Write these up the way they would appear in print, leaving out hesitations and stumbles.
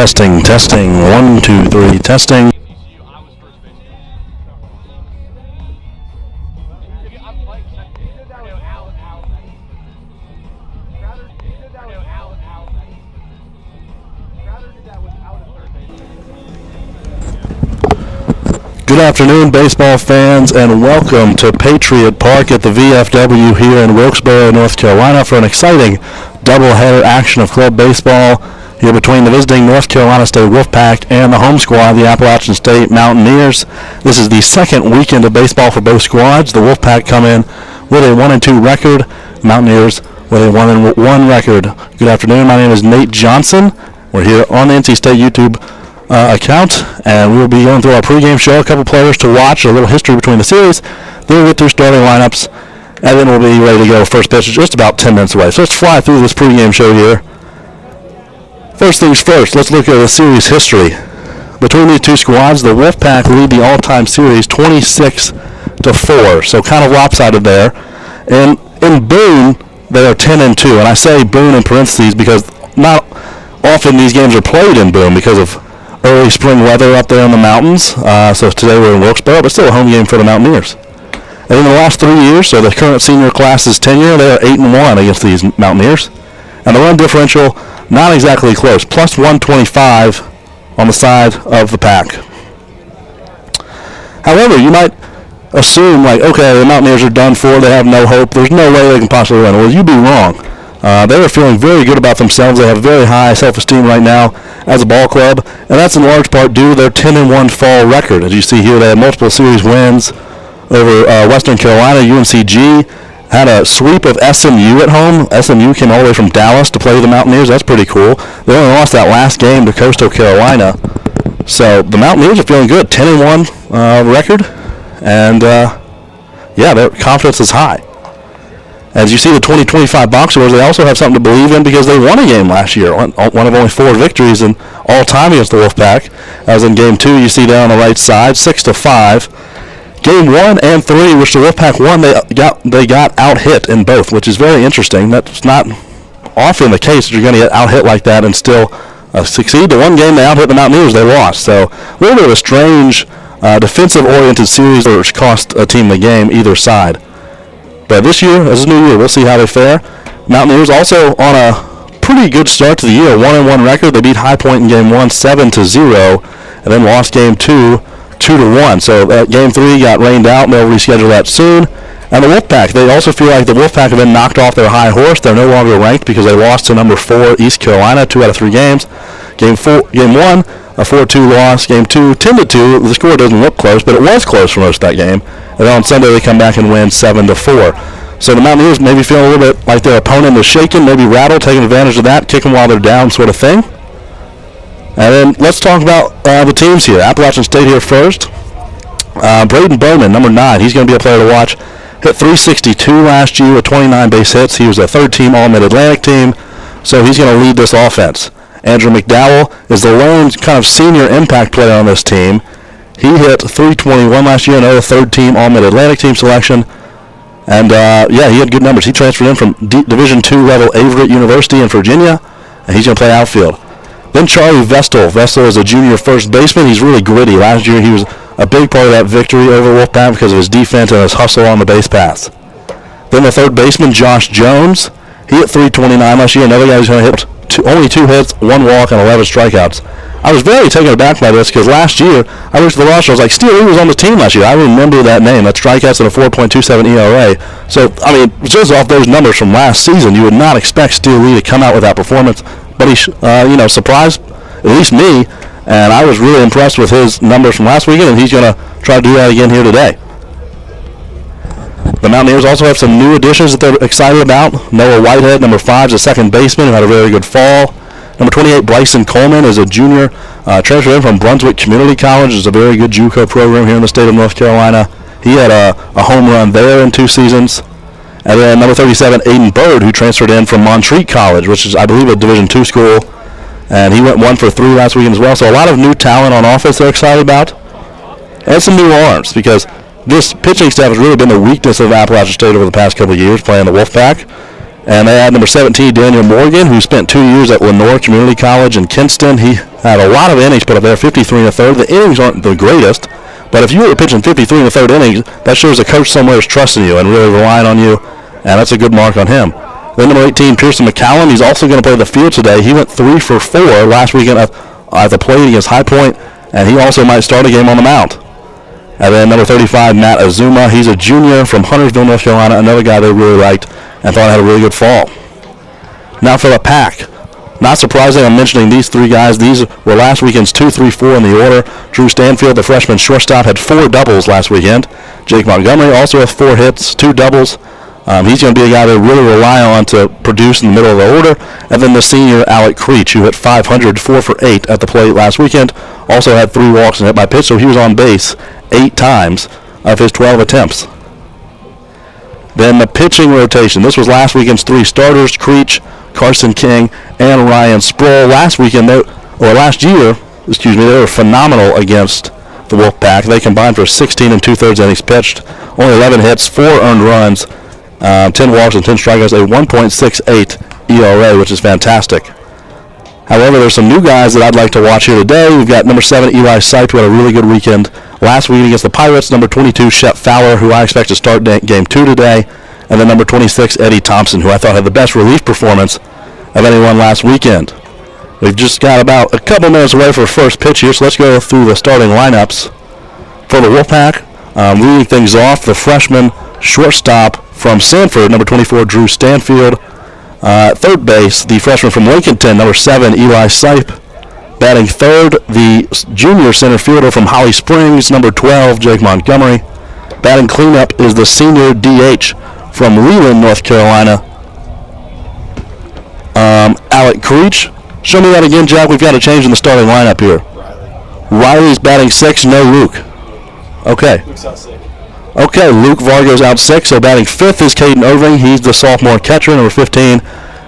Testing. 1, 2, 3, testing. Good afternoon, baseball fans, and welcome to Patriot Park at the VFW here in Wilkesboro, North Carolina for an exciting doubleheader action of club baseball here between the visiting North Carolina State Wolfpack and the home squad, the Appalachian State Mountaineers. This is the second weekend of baseball for both squads. The Wolfpack come in with a 1-2 record, Mountaineers with a 1-1 record. Good afternoon, my name is Nate Johnson. We're here on the NC State YouTube account, and we will be going through our pregame show, a couple players to watch, a little history between the series, then we'll get through starting lineups, and then we'll be ready to go. First pitch is just about 10 minutes away. So let's fly through this pregame show here. First things first, let's look at the series history. Between these two squads, the Wolfpack lead the all-time series 26-4, so kind of lopsided there. And in Boone, they are 10-2, and I say Boone in parentheses because not often these games are played in Boone because of early spring weather up there in the mountains. So today we're in Wilkesboro, but still a home game for the Mountaineers. And in the last 3 years, so the current senior class's tenure, they are 8-1 against these Mountaineers. And the run differential, not exactly close, plus 125 on the side of the pack. However, you might assume, like, okay, the Mountaineers are done for, they have no hope, there's no way they can possibly win. Well, you'd be wrong. They are feeling very good about themselves. They have very high self-esteem right now as a ball club, and that's in large part due to their 10-1 fall record. As you see here, they had multiple series wins over Western Carolina. UNCG had a sweep of SMU at home. SMU came all the way from Dallas to play the Mountaineers. That's pretty cool. They only lost that last game to Coastal Carolina. So the Mountaineers are feeling good, 10-1 record, and yeah, their confidence is high. As you see the 2025 box scores, they also have something to believe in because they won a game last year, one of only 4 victories in all time against the Wolfpack. As in Game 2, you see down on the right side, 6-5. Game 1 and 3, which the Wolfpack won, they got out-hit in both, which is very interesting. That's not often the case that you're going to get out-hit like that and still succeed. The one game they out-hit the Mountaineers, they lost. So a little bit of a strange defensive-oriented series which cost a team the game either side. But this year, as a new year, we'll see how they fare. Mountaineers also on a pretty good start to the year, 1-1 record. They beat High Point in Game 1, 7-0, and then lost Game 2, 2-1. So Game 3 got rained out, and they'll reschedule that soon. And the Wolfpack, they also feel like the Wolfpack have been knocked off their high horse. They're no longer ranked because they lost to number 4 East Carolina 2 out of 3 games. Game 1, a 4-2 loss. Game 2, 10-2. The score doesn't look close, but it was close for most of that game. And then on Sunday, they come back and win 7-4. So the Mountaineers maybe feel a little bit like their opponent is shaken, maybe rattled, taking advantage of that, kicking while they're down sort of thing. And then let's talk about the teams here. Appalachian State here first. Braden Bowman, number 9, he's going to be a player to watch. Hit .362 last year with 29 base hits. He was a third-team All-Mid-Atlantic team, so he's going to lead this offense. Andrew McDowell is the lone kind of senior impact player on this team. He hit .321 last year, another third-team All-Mid-Atlantic team selection. And, yeah, he had good numbers. He transferred in from Division II level Averett University in Virginia, and he's going to play outfield. Then Charlie Vestal. Vestal is a junior first baseman. He's really gritty. Last year he was a big part of that victory over Wolfpack because of his defense and his hustle on the base paths. Then the third baseman, Josh Jones. He hit .329 last year. Another guy who's going to hit only 2 hits, 1 walk, and 11 strikeouts. I was very taken aback by this because last year I looked at the roster. I was like, Steele Lee was on the team last year. I remember that name. That strikeouts and a 4.27 ERA. So, I mean, just off those numbers from last season, you would not expect Steele Lee to come out with that performance. But he, surprised at least me, and I was really impressed with his numbers from last weekend, and he's going to try to do that again here today. The Mountaineers also have some new additions that they're excited about. Noah Whitehead, number 5, is a second baseman who had a very good fall. Number 28, Bryson Coleman, is a junior transferred in from Brunswick Community College. It's a very good JUCO program here in the state of North Carolina. He had a home run there in 2 seasons. And then number 37, Aiden Bird, who transferred in from Montreat College, which is, I believe, a Division II school. And he went 1 for 3 last weekend as well. So a lot of new talent on offense they're excited about. And some new arms, because this pitching staff has really been the weakness of Appalachian State over the past couple of years, playing the Wolfpack. And they had number 17, Daniel Morgan, who spent 2 years at Lenore Community College in Kinston. He had a lot of innings put up there, 53 and a third. The innings aren't the greatest, but if you were pitching 53 and a third innings, that shows a coach somewhere is trusting you and really relying on you, and that's a good mark on him. Then number 18, Pearson McCallum. He's also going to play the field today. He went 3 for 4 last weekend at the plate against High Point, and he also might start a game on the mound. And then number 35, Matt Azuma. He's a junior from Huntersville, North Carolina, another guy they really liked and thought had a really good fall. Now for the pack. Not surprising, I'm mentioning these 3 guys. These were last weekend's 2, 3, 4 in the order. Drew Stanfield, the freshman shortstop, had 4 doubles last weekend. Jake Montgomery also has 4 hits, 2 doubles. He's going to be a guy they really rely on to produce in the middle of the order. And then the senior, Alec Creech, who hit 500, 4 for 8 at the plate last weekend, also had 3 walks and hit by pitch, so he was on base 8 times of his 12 attempts. Then the pitching rotation. This was last weekend's 3 starters, Creech, Carson King, and Ryan Sproul. Last year, they were phenomenal against the Wolfpack. They combined for 16 and 2/3 innings pitched, only 11 hits, 4 earned runs, 10 walks and 10 strikeouts, a 1.68 ERA, which is fantastic. However, there's some new guys that I'd like to watch here today. We've got number 7, Eli Sipe, who had a really good weekend last week against the Pirates. Number 22, Shep Fowler, who I expect to start game 2 today. And then number 26, Eddie Thompson, who I thought had the best relief performance of anyone last weekend. We've just got about a couple minutes away for first pitch here, so let's go through the starting lineups for the Wolfpack. Leading things off, the freshman shortstop from Sanford, number 24, Drew Stanfield. Third base, the freshman from Lincolnton, number 7, Eli Sipe. Batting third, the junior center fielder from Holly Springs, number 12, Jake Montgomery. Batting cleanup is the senior DH from Leland, North Carolina, Alec Creech. Show me that again, Jack. We've got a change in the starting lineup here. Riley's batting 6, no Luke. Okay. Luke's out sick. Okay, Luke Vargo's out 6, so batting 5th is Caden Irving. He's the sophomore catcher, number 15.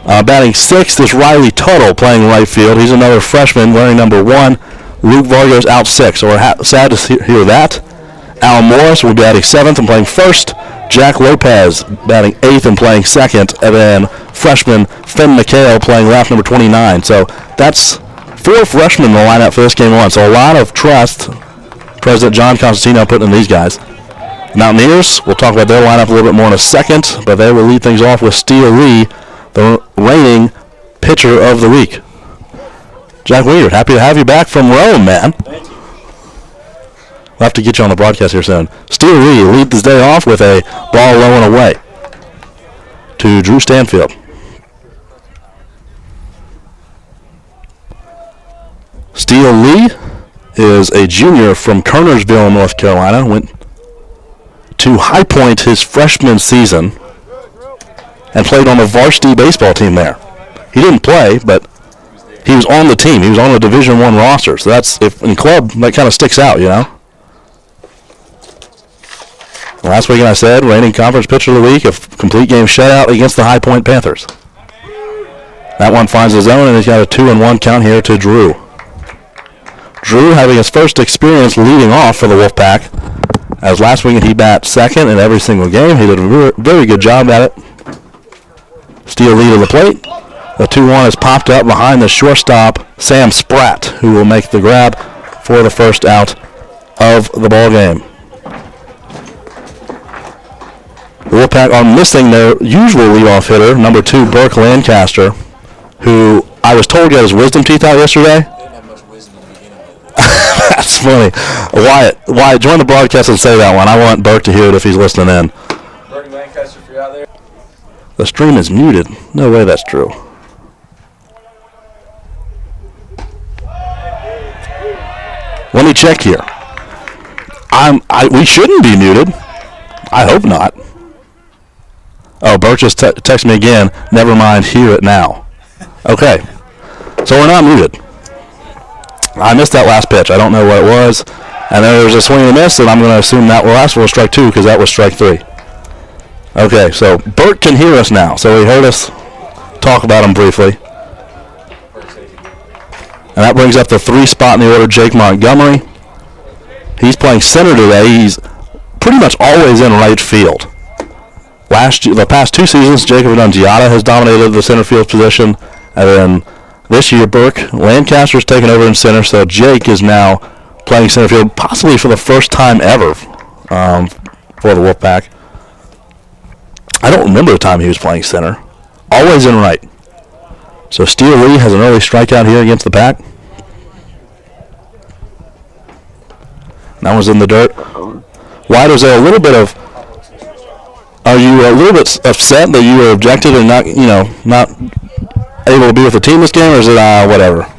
Batting 6th is Riley Tuttle playing right field. He's another freshman wearing number 1. Luke Vargo's out 6, so we're sad to hear that. Al Morris will be batting 7th and playing 1st. Jack Lopez batting 8th and playing 2nd. And then freshman Finn McHale playing left, number 29. So that's 4 freshmen in the lineup for this game 1. So a lot of trust President John Constantino putting in these guys. Mountaineers, we'll talk about their lineup a little bit more in a second, but they will lead things off with Steele Lee, the reigning pitcher of the week. Jack Weird, happy to have you back from Rome, man. Thank you. We'll have to get you on the broadcast here soon. Steele Lee leads this day off with a ball low and away to Drew Stanfield. Steele Lee is a junior from Kernersville, North Carolina. Went to High Point his freshman season and played on the varsity baseball team there. He didn't play, but he was on the team. He was on the Division I roster. So that's, if in club, that kind of sticks out, you know. Last weekend I said, reigning conference pitcher of the week, a complete game shutout against the High Point Panthers. That one finds the zone, and he's got a 2-1 count here to Drew. Drew having his first experience leading off for the Wolfpack. As last weekend he bat second in every single game. He did a very good job at it. Steele lead of the plate. The 2-1 is popped up behind the shortstop, Sam Spratt, who will make the grab for the first out of the ball game. The Wolfpack are missing their usual leadoff hitter, number 2, Burke Lancaster, who I was told got his wisdom teeth out yesterday. Didn't have much wisdom in the beginning. That's funny. Wyatt, join the broadcast and say that one. I want Burke to hear it if he's listening in. Burke Lancaster, if you're out there. The stream is muted. No way that's true. Let me check here. We shouldn't be muted. I hope not. Oh, Burke just texted me again. Never mind, hear it now. Okay. So we're not muted. I missed that last pitch. I don't know what it was. And then there was a swing and a miss, and I'm going to assume that last one was strike 2 because that was strike 3. Okay, so Burke can hear us now. So he heard us talk about him briefly. And that brings up the 3 spot in the order, Jake Montgomery. He's playing center today. He's pretty much always in right field. The past 2 seasons, Jacob Annunziata has dominated the center field position, and then this year, Burke Lancaster's taken over in center, so Jake is now playing center field, possibly for the first time ever for the Wolfpack. I don't remember the time he was playing center. Always in right. So Steele Lee has an early strikeout here against the Pack. That was in the dirt. White, was there a little bit of... Are you a little bit upset that you were objected and not able to be with the team this game, or is it whatever?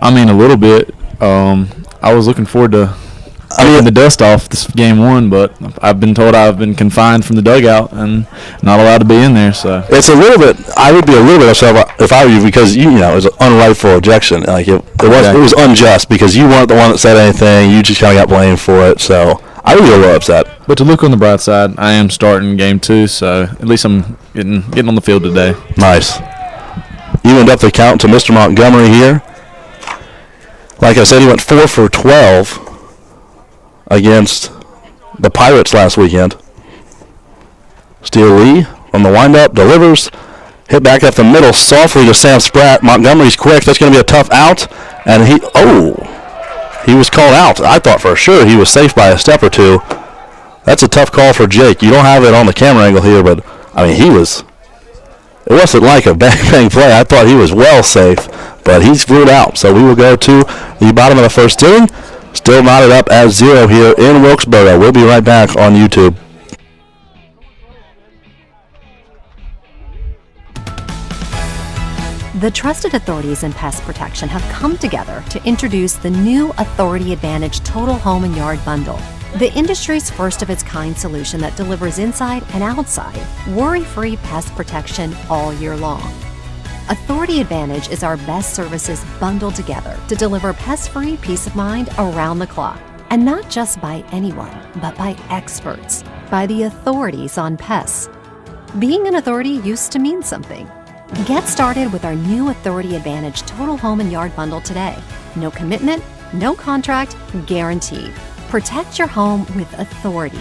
I mean, a little bit. I was looking forward to taking the dust off this game 1, but I've been told I've been confined from the dugout and not allowed to be in there. So it's a little bit. I would be a little bit upset if I were you, because it was an unrightful objection. Like it was unjust, because you weren't the one that said anything. You just kind of got blamed for it. So I would be a little upset. But to look on the bright side, I am starting game 2, so at least I'm getting on the field today. Nice. Evened up the count to Mr. Montgomery here. Like I said, he went 4 for 12 against the Pirates last weekend. Steele Lee on the windup, delivers, hit back up the middle softly to Sam Spratt. Montgomery's quick. That's going to be a tough out, and he was called out. I thought for sure he was safe by a step or two. That's a tough call for Jake. You don't have it on the camera angle here, but I mean it wasn't like a bang play. I thought he was well safe, but he's ruled out. So we will go to the bottom of the first inning. Still knotted up at 0 here in Wilkesboro. We'll be right back on YouTube. The trusted authorities in pest protection have come together to introduce the new Authority Advantage Total Home and Yard Bundle, the industry's first of its kind solution that delivers inside and outside worry-free pest protection all year long. Authority Advantage is our best services bundled together to deliver pest-free peace of mind around the clock. And not just by anyone, but by experts, by the authorities on pests. Being an authority used to mean something. Get started with our new Authority Advantage Total Home and Yard Bundle today. No commitment, no contract, guaranteed. Protect your home with authority.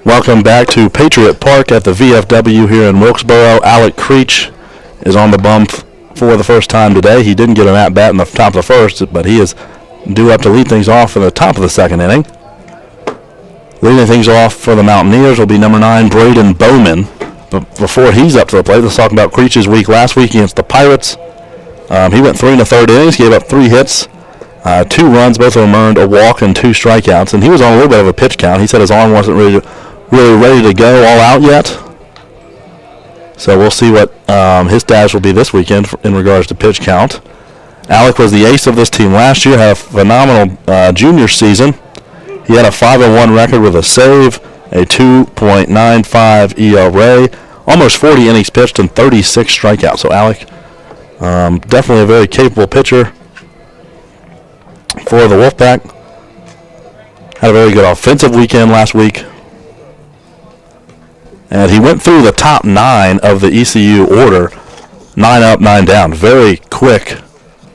Welcome back to Patriot Park at the VFW here in Wilkesboro. Alec Creech is on the bump for the first time today. He didn't get an at-bat in the top of the first, but he is due up to lead things off in the top of the second inning. Leading things off for the Mountaineers will be number 9, Braden Bowman. But before he's up to the plate, let's talk about Creech's week last week against the Pirates. He went 3 1/3 innings, gave up 3 hits, 2 runs, both of them earned, a walk and 2 strikeouts. And he was on a little bit of a pitch count. He said his arm wasn't really ready to go all out yet. So we'll see what his status will be this weekend in regards to pitch count. Alec was the ace of this team last year, had a phenomenal junior season. He had a 5-1 record with a save, a 2.95 ERA, almost 40 innings pitched, and 36 strikeouts. So Alec, definitely a very capable pitcher for the Wolfpack. Had a very good offensive weekend last week. And he went through the top 9 of the ECU order, 9 up, 9 down. Very quick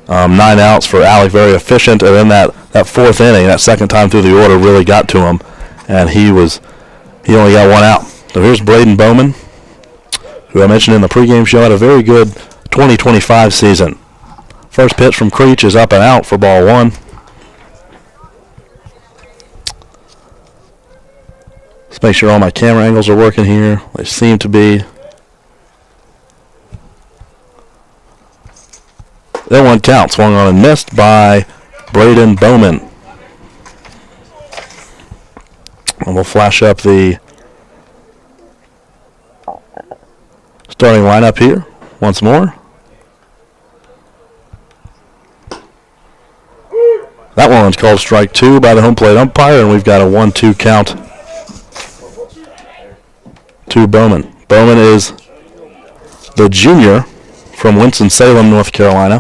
9 outs for Alec, very efficient. And then that 4th inning, that second time through the order, really got to him. And he only got 1 out. So here's Braden Bowman, who I mentioned in the pregame show, had a very good 2025 season. First pitch from Creech is up and out for ball 1. Let's make sure all my camera angles are working here. They seem to be. That 1 count, swung on and missed by Braden Bowman. And we'll flash up the starting lineup here once more. That one's called strike 2 by the home plate umpire, and we've got a 1-2 count to Bowman. Bowman is the junior from Winston-Salem, North Carolina.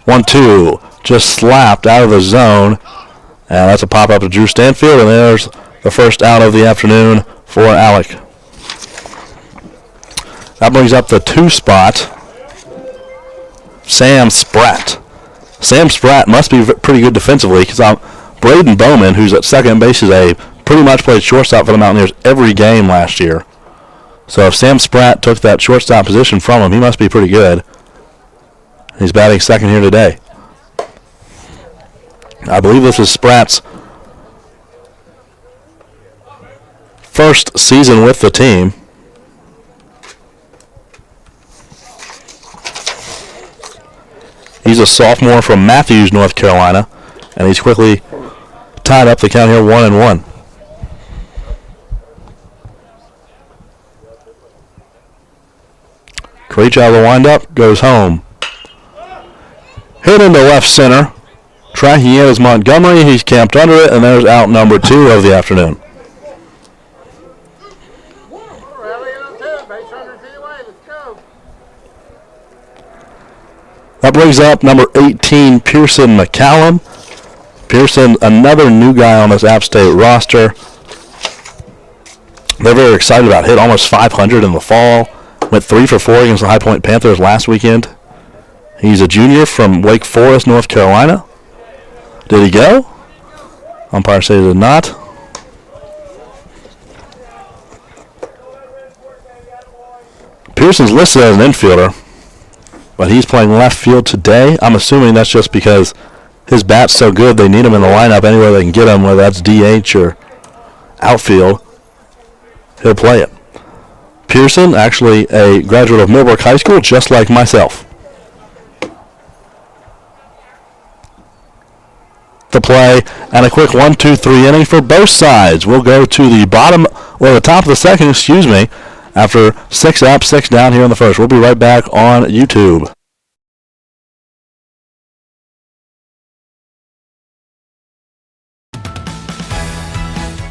1-2, just slapped out of the zone. And that's a pop-up to Drew Stanfield, and there's the first out of the afternoon for Alec. That brings up the 2 spot, Sam Spratt. Sam Spratt must be pretty good defensively because Braden Bowman, who's at second base, pretty much played shortstop for the Mountaineers every game last year. So if Sam Spratt took that shortstop position from him, he must be pretty good. He's batting second here today. I believe this is Spratt's first season with the team. He's a sophomore from Matthews, North Carolina, and he's quickly tied up the count here 1-1. Creech out of the windup, goes home. Hit into left center. Tracking in is Montgomery. He's camped under it, and there's out number 2 of the afternoon. That brings up number 18, Pearson McCallum. Pearson, another new guy on this App State roster. They're very excited about. Hit almost 500 in the fall. Went 3 for 4 against the High Point Panthers last weekend. He's a junior from Wake Forest, North Carolina. Did he go? Umpire says he did not. Pearson's listed as an infielder, but he's playing left field today. I'm assuming that's just because his bat's so good they need him in the lineup anywhere they can get him, whether that's DH or outfield. He'll play it. Pearson, actually a graduate of Millbrook High School, just like myself. To play, and a quick 1-2-3 inning for both sides. We'll go to the the top of the second, after 6 up, 6 down here in the first. We'll be right back on YouTube.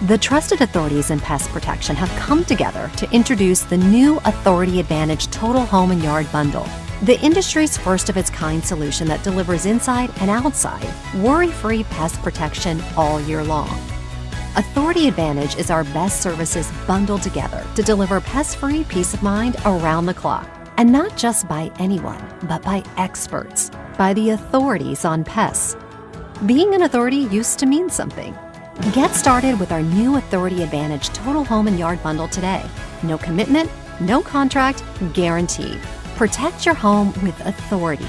The trusted authorities in pest protection have come together to introduce the new Authority Advantage Total Home and Yard Bundle, the industry's first of its kind solution that delivers inside and outside worry-free pest protection all year long. Authority Advantage is our best services bundled together to deliver pest-free peace of mind around the clock. And not just by anyone, but by experts, by the authorities on pests. Being an authority used to mean something. Get started with our new Authority Advantage Total Home and Yard Bundle today. No commitment, no contract, guaranteed. Protect your home with authority.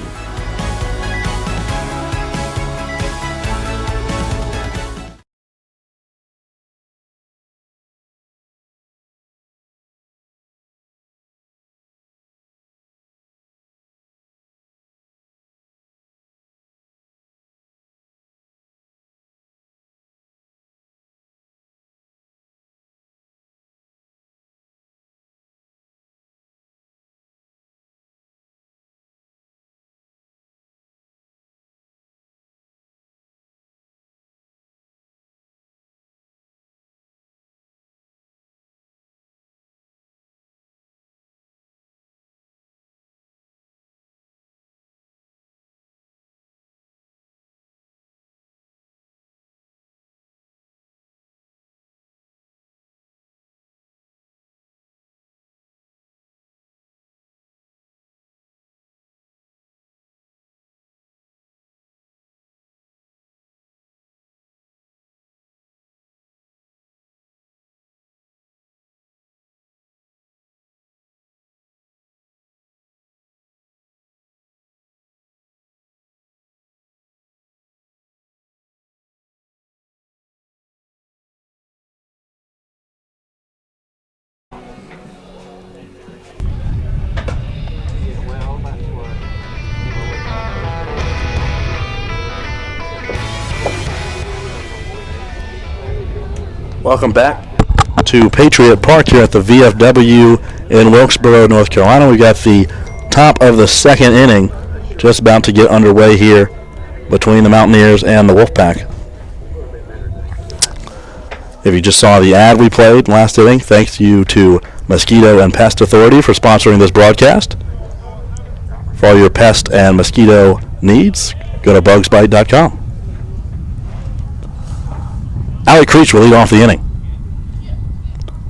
Welcome back to Patriot Park here at the VFW in Wilkesboro, North Carolina. We got the top of the second inning just about to get underway here between the Mountaineers and the Wolfpack. If you just saw the ad we played last inning, thanks you to Mosquito and Pest Authority for sponsoring this broadcast. For all your pest and mosquito needs, go to bugsbite.com. Allie Creech will lead off the inning.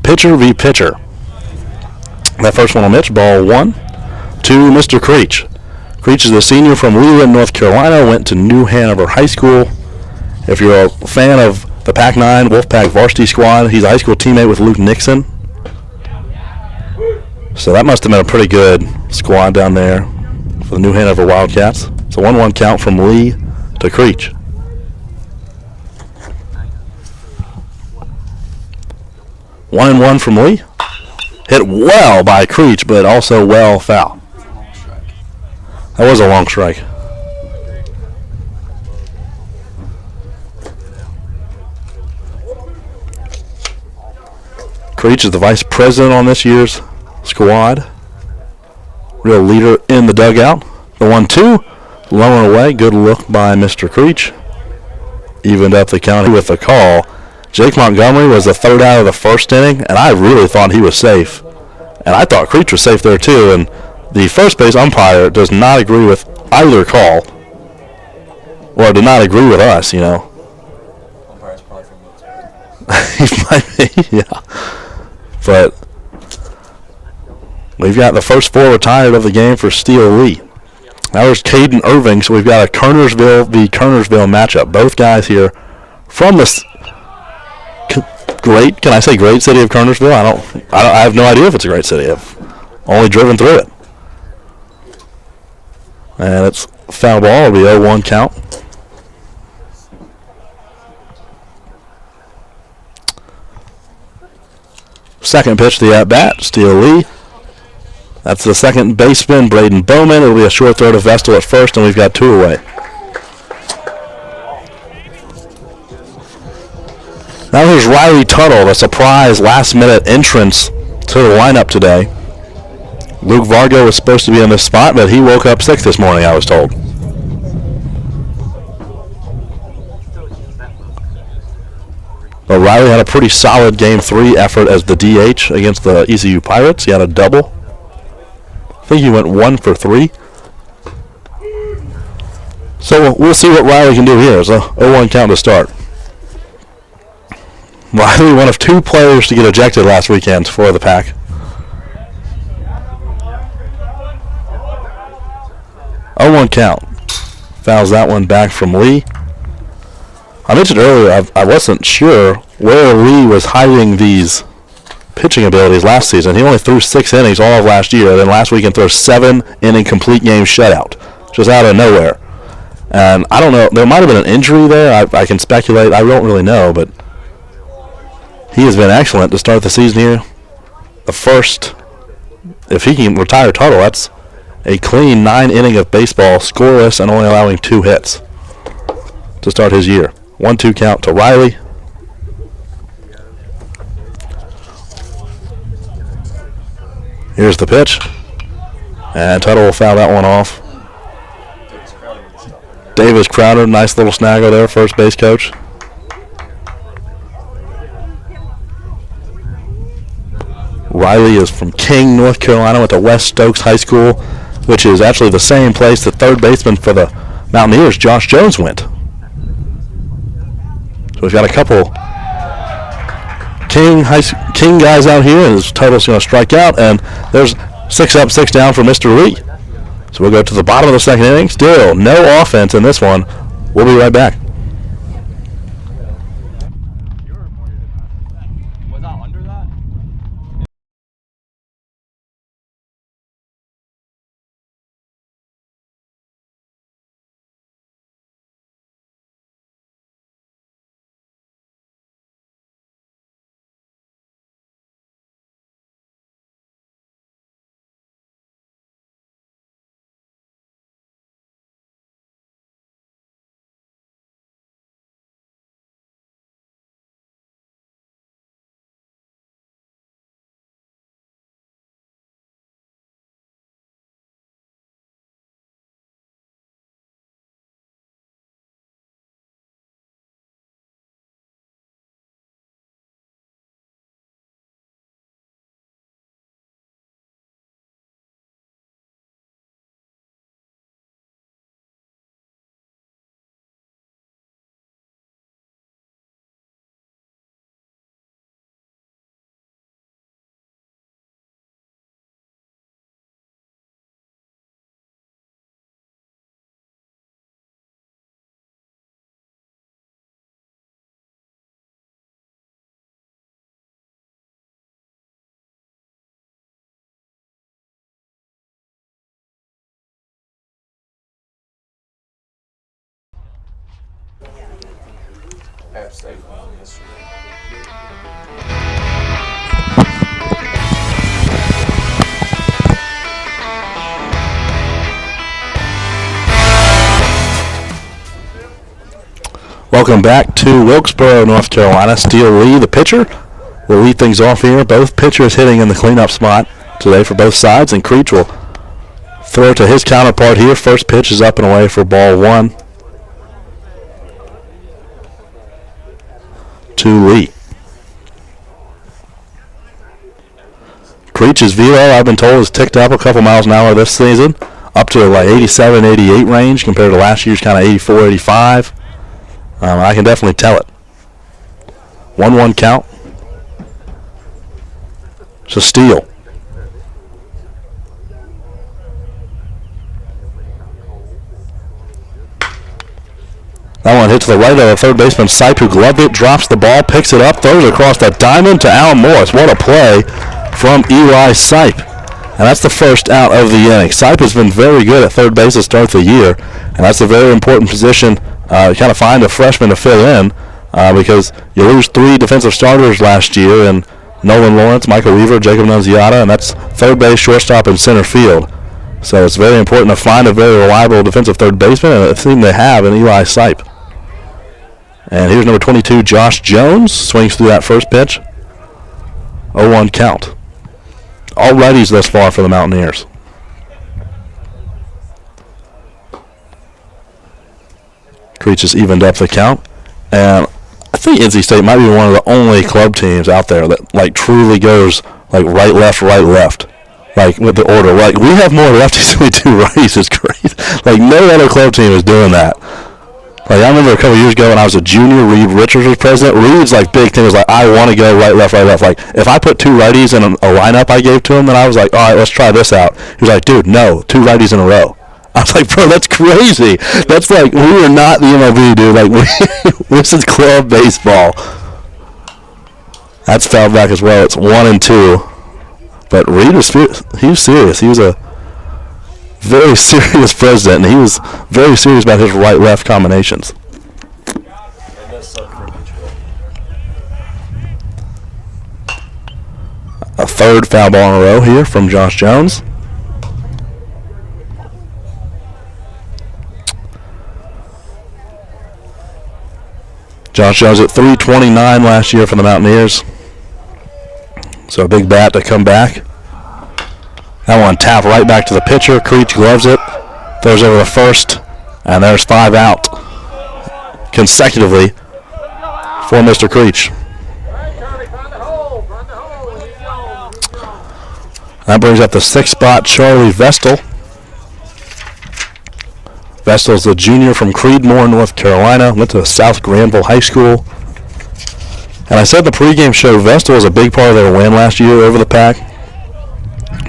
Pitcher v. pitcher. That first one will Mitch, ball 1 to Mr. Creech. Creech is a senior from Leland, North Carolina, went to New Hanover High School. If you're a fan of the Pac-9 Wolfpack varsity squad, he's a high school teammate with Luke Nixon. So that must have been a pretty good squad down there for the New Hanover Wildcats. It's a 1-1 count from Lee to Creech. One and one from Lee. Hit well by Creech, but also well foul. That was a long strike. Creech is the vice president on this year's squad. Real leader in the dugout. The 1-2, low and away. Good look by Mr. Creech. Evened up the count with a call. Jake Montgomery was the third out of the first inning, and I really thought he was safe. And I thought Creech was safe there too, and the first base umpire does not agree with either call, or did not agree with us, you know. Umpire's probably from Wilkesboro. He might be, yeah. But we've got the first 4 retired of the game for Steele Lee. Now there's Caden Irving, so we've got a Kernersville v. Kernersville matchup. Both guys here from the can I say great city of Kernersville? I have no idea if it's a great city. I've only driven through it. And it's foul ball. It'll be 0-1 count. Second pitch to the at-bat, Steele Lee. That's the second baseman, Braden Bowman. It'll be a short throw to Vestal at first, and we've got 2 away. Now here's Riley Tuttle, the surprise last-minute entrance to the lineup today. Luke Vargo was supposed to be in this spot, but he woke up sick this morning, I was told. But Riley had a pretty solid Game 3 effort as the DH against the ECU Pirates. He had a double. I think he went 1 for 3. So we'll see what Riley can do here. It's a 0-1 count to start. Riley, one of 2 players to get ejected last weekend for the Pack. Oh, 1 count. Fouls that one back from Lee. I mentioned earlier I wasn't sure where Lee was hiding these pitching abilities last season. He only threw 6 innings all of last year. Then last weekend threw a 7-inning complete game shutout, just out of nowhere. And I don't know. There might have been an injury there. I can speculate. I don't really know, but he has been excellent to start the season here. The first, if he can retire Tuttle, that's a clean 9 inning of baseball, scoreless, and only allowing 2 hits to start his year. 1-2 count to Riley. Here's the pitch. And Tuttle will foul that one off. Davis Crowder, nice little snaggle there, first base coach. Riley is from King, North Carolina, went to West Stokes High School, which is actually the same place the third baseman for the Mountaineers, Josh Jones, went. So we've got a couple King guys out here, and his Tuttle's going to strike out, and there's 6 up, 6 down for Mr. Lee. So we'll go to the bottom of the second inning. Still no offense in this one. We'll be right back. App State won yesterday. Welcome back to Wilkesboro, North Carolina. Steele Lee, the pitcher, will lead things off here. Both pitchers hitting in the cleanup spot today for both sides, and Creech will throw to his counterpart here. First pitch is up and away for ball one to Lee. Creech's velo, I've been told, has ticked up a couple miles an hour this season, up to like 87, 88 range compared to last year's kind of 84, 85. I can definitely tell it. 1-1 count. It's a steal. That one hit to the right of the third baseman, Sipe, who gloved it, drops the ball, picks it up, throws it across the diamond to Alan Morris. What a play from Eli Sipe. And that's the first out of the inning. Sipe has been very good at third base to start the year, and that's a very important position. You kind of find a freshman to fill in because you lose 3 defensive starters last year, and Nolan Lawrence, Michael Weaver, Jacob Nunziata, and that's third base, shortstop, and center field. So it's very important to find a very reliable defensive third baseman, and it seems they have in Eli Sipe. And here's number 22, Josh Jones, swings through that first pitch. 0-1 count. All righties thus far for the Mountaineers. Creech has evened up the count, and I think NC State might be one of the only club teams out there that like truly goes like right left, like with the order. Like we have more lefties than we do righties. It's crazy. Like no other club team is doing that. Like I remember a couple years ago when I was a junior, Reed Richards was president. Reed's like big thing was like I want to go right left. Like if I put 2 righties in a lineup I gave to him, then I was like, all right, let's try this out. He was like, dude, no, 2 righties in a row. I was like, bro, that's crazy. That's like, we are not the MLB, dude. Like, this is club baseball. That's fouled back as well. It's 1-2. But Reed was serious. He was a very serious president, and he was very serious about his right-left combinations. A third foul ball in a row here from Josh Jones. Josh Jones at .329 last year for the Mountaineers. So a big bat to come back. That one tapped right back to the pitcher. Creech gloves it. Throws over the first. And there's 5 out consecutively for Mr. Creech. That brings up the 6th spot, Charlie Vestal. Vestal's a junior from Creedmoor, North Carolina. Went to South Granville High School. And I said in the pregame show, Vestal was a big part of their win last year over the Pack.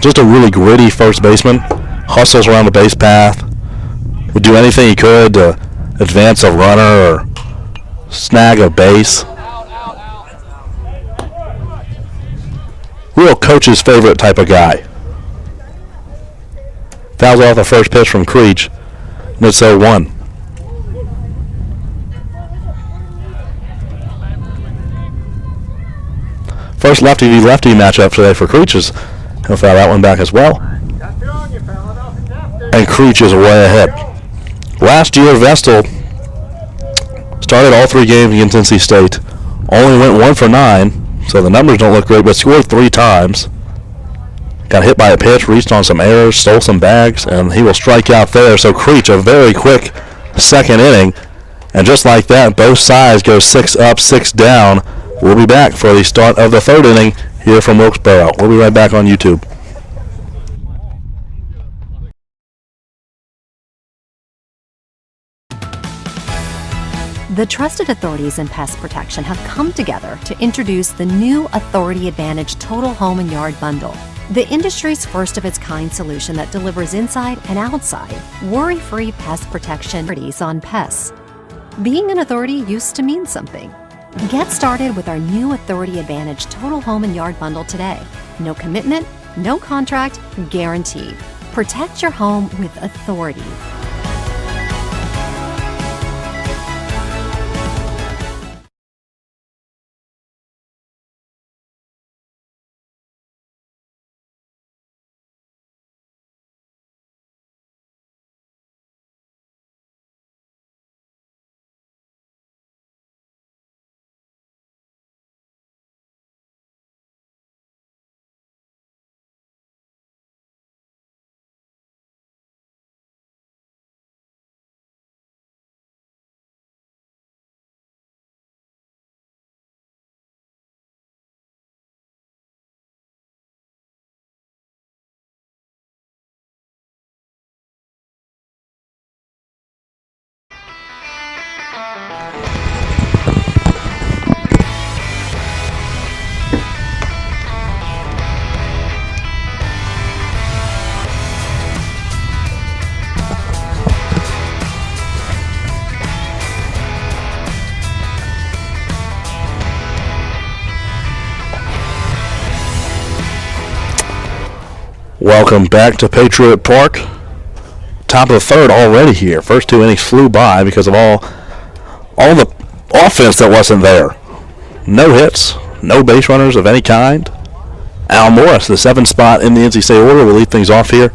Just a really gritty first baseman. Hustles around the base path. Would do anything he could to advance a runner or snag a base. Real coach's favorite type of guy. Fouls off the first pitch from Creech. And it's 0-1. First lefty v lefty matchup today for Creech. He'll foul that one back as well. And Creech is way ahead. Last year, Vestal started all 3 games against NC State. Only went 1 for 9, so the numbers don't look great, but scored 3 times. Got hit by a pitch, reached on some errors, stole some bags, and he will strike out there. So Creech, a very quick second inning. And just like that, both sides go 6 up, 6 down. We'll be back for the start of the 3rd inning here from Wilkesboro. We'll be right back on YouTube. The trusted authorities in pest protection have come together to introduce the new Authority Advantage Total Home and Yard Bundle, the industry's first of its kind solution that delivers inside and outside worry-free pest protection on pests. Being an authority used to mean something. Get started with our new Authority Advantage Total Home and Yard Bundle today. No commitment, no contract, guaranteed. Protect your home with authority. Welcome back to Patriot Park. Top of the third already here. First 2 innings flew by because of all the offense that wasn't there. No hits, no base runners of any kind. Al Morris, the 7th spot in the NC State order, will lead things off here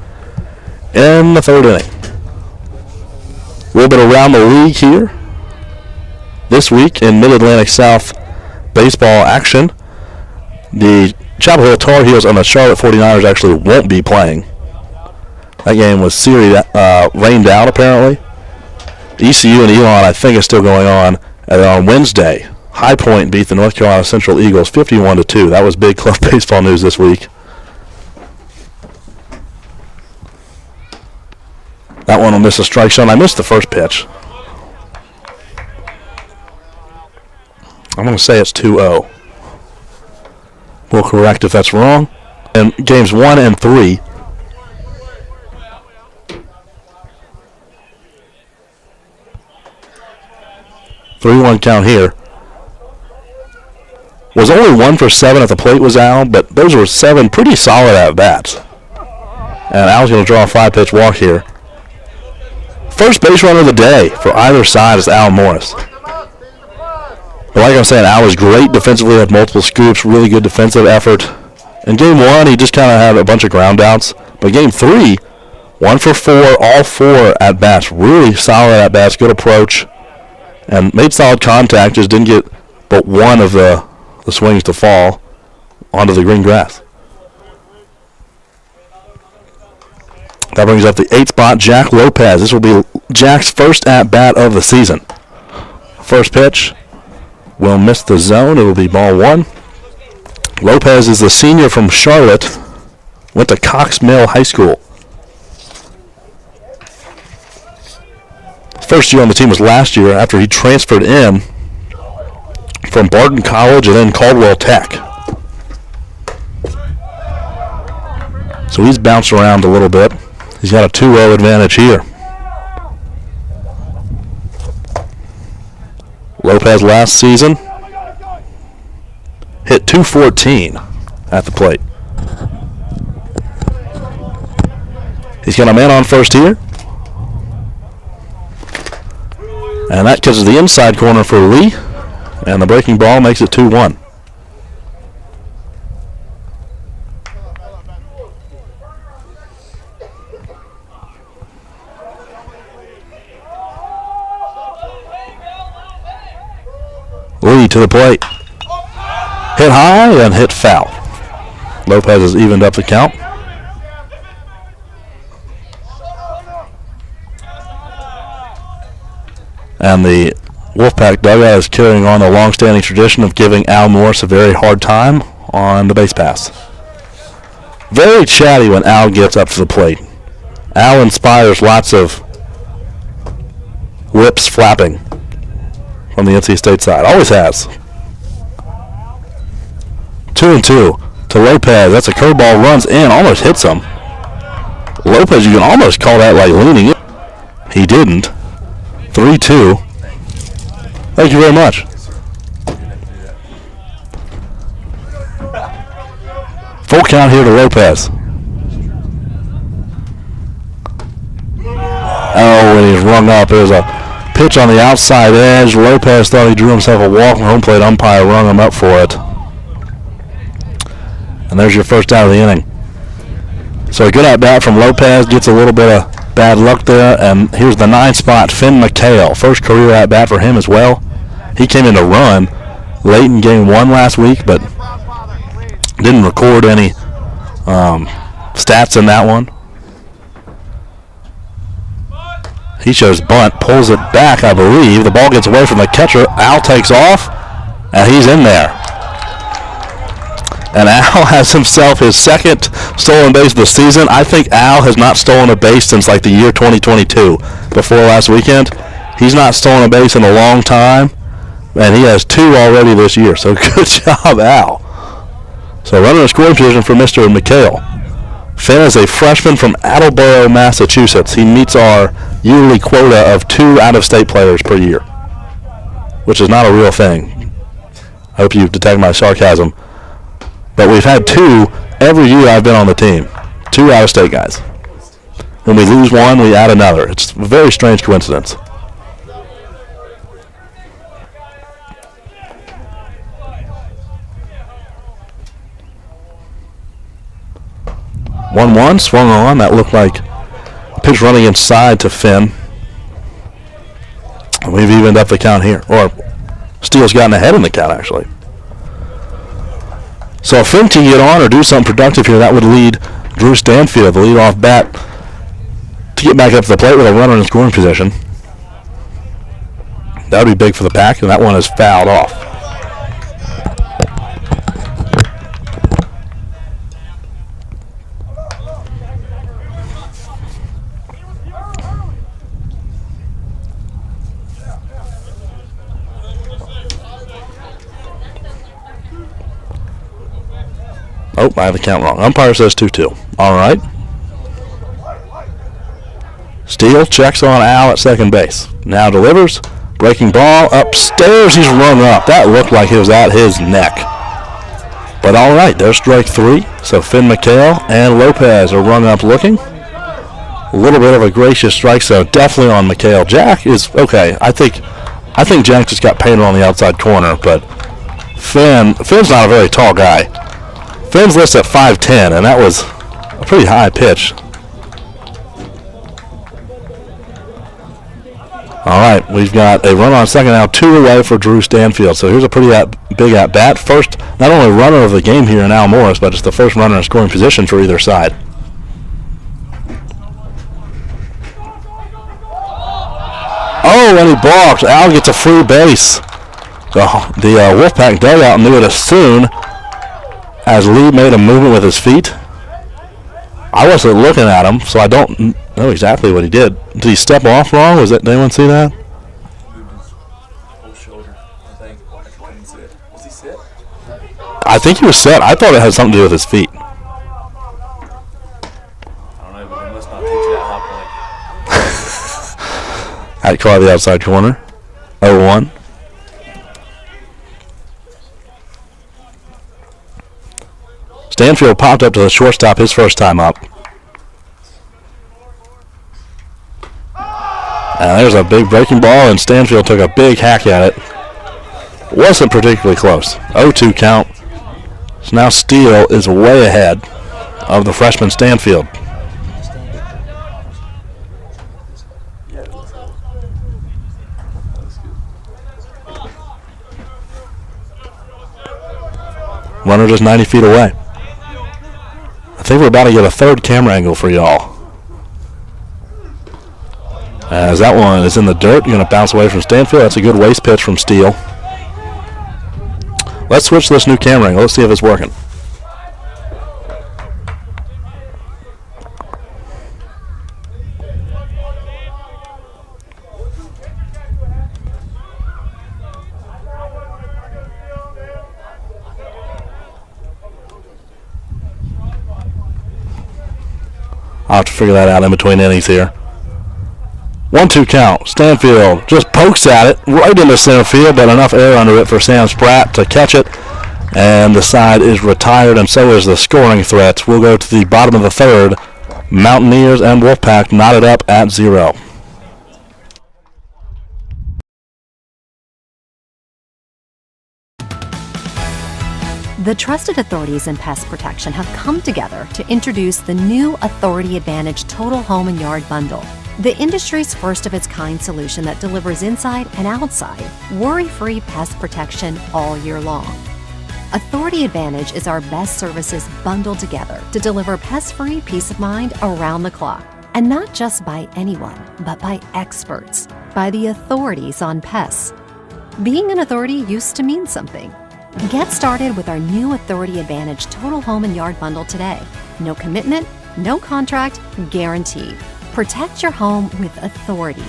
in the third inning. A little bit around the league here. This week in Mid-Atlantic South baseball action, the Chapel Hill Tar Heels and the Charlotte 49ers actually won't be playing. That game was rained out apparently. ECU and Elon, I think, is still going on. And on Wednesday, High Point beat the North Carolina Central Eagles 51-2. That was big club baseball news this week. That one will miss a strike zone. I missed the first pitch. I'm going to say it's 2-0. We'll correct if that's wrong. And games 1 and 3. Three-one count here. Was only 1 for 7 at the plate was Al, but those were 7 pretty solid at-bats. And Al's going to draw a 5-pitch walk here. First base runner of the day for either side is Al Morris. But like I'm saying, Al was great defensively, had multiple scoops, really good defensive effort. In game 1, he just kind of had a bunch of ground outs. But game 3, 1 for 4, all 4 at-bats. Really solid at-bats, good approach. And made solid contact, just didn't get but one of the swings to fall onto the green grass. That brings up the 8th spot, Jack Lopez. This will be Jack's first at-bat of the season. First pitch will miss the zone. It will be ball 1. Lopez is the senior from Charlotte. Went to Cox Mill High School. First year on the team was last year after he transferred in from Barton College and then Caldwell Tech. So he's bounced around a little bit. He's got a 2-0 advantage here. Lopez last season hit .214 at the plate. He's got a man on first here. And that catches the inside corner for Lee. And the breaking ball makes it 2-1. Lee to the plate. Hit high and hit foul. Lopez has evened up the count. And the Wolfpack dugout is carrying on the long-standing tradition of giving Al Morris a very hard time on the base pass. Very chatty when Al gets up to the plate. Al inspires lots of lips flapping from the NC State side. Always has. 2-2 to Lopez. That's a curveball, runs in, almost hits him. Lopez, you can almost call that like leaning in. He didn't. 3-2. Thank you very much. Full count here to Lopez. Oh, and he's rung up. There's a pitch on the outside edge. Lopez thought he drew himself a walk. The home plate umpire rung him up for it. And there's your first out of the inning. So a good at-bat from Lopez. Gets a little bit of bad luck there. And here's the 9th spot, Finn McHale. First career at-bat for him as well. He came in to run late in game 1 last week, but didn't record any stats in that one. He shows bunt, pulls it back, I believe. The ball gets away from the catcher. Al takes off, and he's in there. And Al has himself his second stolen base of the season. I think Al has not stolen a base since like the year 2022, before last weekend. He's not stolen a base in a long time, and he has 2 already this year. So good job, Al. So running a scoring position for Mr. McHale. Finn is a freshman from Attleboro, Massachusetts. He meets our yearly quota of 2 out-of-state players per year, which is not a real thing. I hope you detect my sarcasm. But we've had 2 every year I've been on the team. 2 out-of-state guys. When we lose one, we add another. It's a very strange coincidence. One swung on. That looked like a pitch running inside to Finn. And we've evened up the count here. Or Steele's gotten ahead in the count, actually. So if Finn can get on or do something productive here, that would lead Drew Stanfield, the leadoff bat, to get back up to the plate with a runner in scoring position. That would be big for the Pack, and that one is fouled off. Oh, I have the count wrong. Umpire says 2-2. All right. Steele checks on Al at second base. Now delivers. Breaking ball upstairs. He's rung up. That looked like it was at his neck. But all right, there's strike 3. So Finn McHale and Lopez are rung up looking. A little bit of a gracious strike, so definitely on McHale. Jack is okay. I think Jack just got painted on the outside corner, but Finn's not a very tall guy. Finn's listed at 5'10", and that was a pretty high pitch. All right, we've got a runner on second now, 2 away for Drew Stanfield. So here's a pretty big at-bat. First, not only runner of the game here in Al Morris, but it's the first runner in scoring position for either side. Oh, and he balks. Al gets a free base. So the Wolfpack dugout knew it as soon as Lee made a movement with his feet. I wasn't looking at him, so I don't know exactly what he did. Did he step off wrong? Did anyone see that? Moved his whole shoulder, I think. I couldn't see it. Was he set? I think he was set. I thought it had something to do with his feet. I don't know, but he must not teach you that high point. Had caught the outside corner. 0-1. Stanfield popped up to the shortstop his first time up. And there's a big breaking ball, and Stanfield took a big hack at it. Wasn't particularly close. 0-2 count. So now Steele is way ahead of the freshman Stanfield. Runner just 90 feet away. I think we're about to get a third camera angle for y'all. As that one is in the dirt, you're going to bounce away from Stanfield. That's a good waste pitch from Steele. Let's switch to this new camera angle. Let's see if it's working. I'll have to figure that out in between innings here. 1-2 count. Stanfield just pokes at it right into center field, but enough air under it for Sam Spratt to catch it. And the side is retired, and so is the scoring threat. We'll go to the bottom of the third. Mountaineers and Wolfpack knotted up at 0. The trusted authorities in pest protection have come together to introduce the new Authority Advantage Total Home and Yard Bundle, the industry's first of its kind solution that delivers inside and outside worry-free pest protection all year long. Authority Advantage is our best services bundled together to deliver pest-free peace of mind around the clock. And not just by anyone, but by experts, by the authorities on pests. Being an authority used to mean something. Get started with our new Authority Advantage Total Home and Yard Bundle today. No commitment, no contract, guaranteed. Protect your home with authority.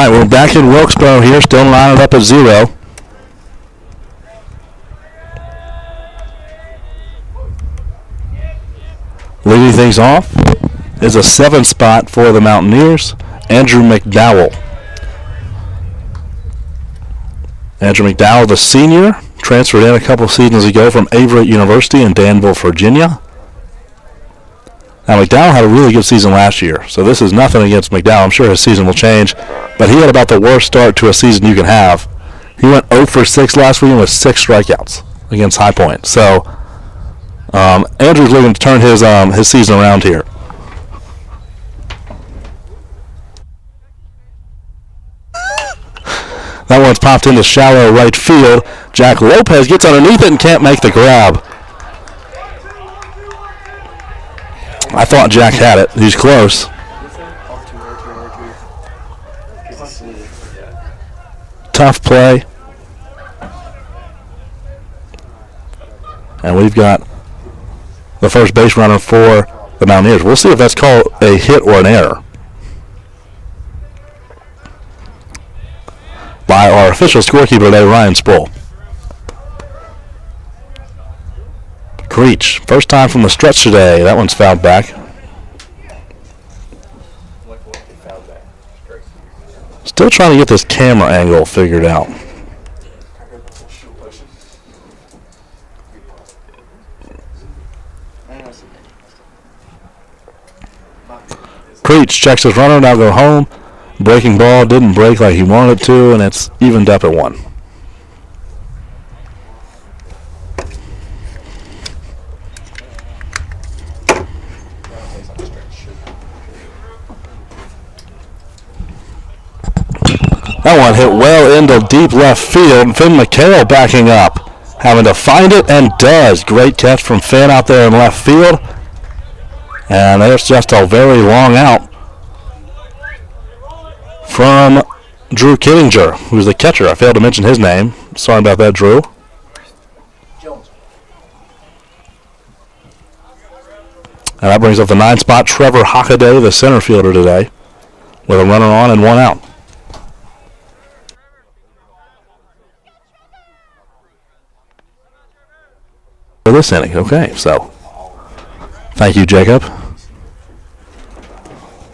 right, we're back in Wilkesboro here, still lining up at 0. Leading things off is a 7 spot for the Mountaineers, Andrew McDowell. Andrew McDowell, the senior, transferred in a couple seasons ago from Averett University in Danville, Virginia. Now, McDowell had a really good season last year, so this is nothing against McDowell. I'm sure his season will change, but he had about the worst start to a season you can have. He went 0 for 6 last weekend with 6 strikeouts against High Point. So, Andrew's looking to turn his season around here. That one's popped into shallow right field. Jack Lopez gets underneath it and can't make the grab. I thought Jack had it. He's close. Tough play. And we've got the first base runner for the Mountaineers. We'll see if that's called a hit or an error by our official scorekeeper today, Ryan Sproul. Creech, first time from the stretch today. That one's fouled back. Still trying to get this camera angle figured out. Creech checks his runner, now go home. Breaking ball didn't break like he wanted it to, and it's evened up at 1. That one hit well into deep left field. Finn McHale backing up, having to find it, and does. Great catch from Finn out there in left field. And there's just a very long out from Drew Kittinger, who's the catcher. I failed to mention his name. Sorry about that, Drew. And that brings up the 9 spot, Trevor Hockaday, the center fielder today, with a runner on and 1 out. For this inning, okay, so thank you, Jacob.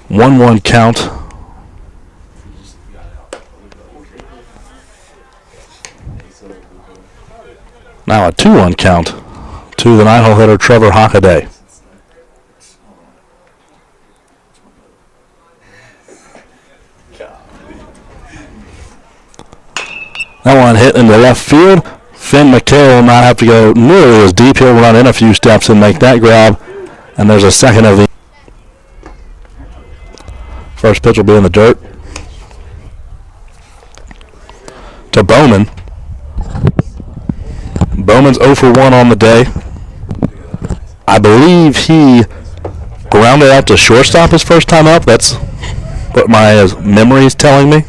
1-1 count. Now a 2-1 count to the 9-hole hitter, Trevor Hockaday. That one hit into left field. Finn McHale will not have to go nearly as deep. He'll run in a few steps and make that grab. And there's a second of the first pitch will be in the dirt. To Bowman. Bowman's 0 for 1 on the day. I believe he grounded out to shortstop his first time up. That's what my memory is telling me.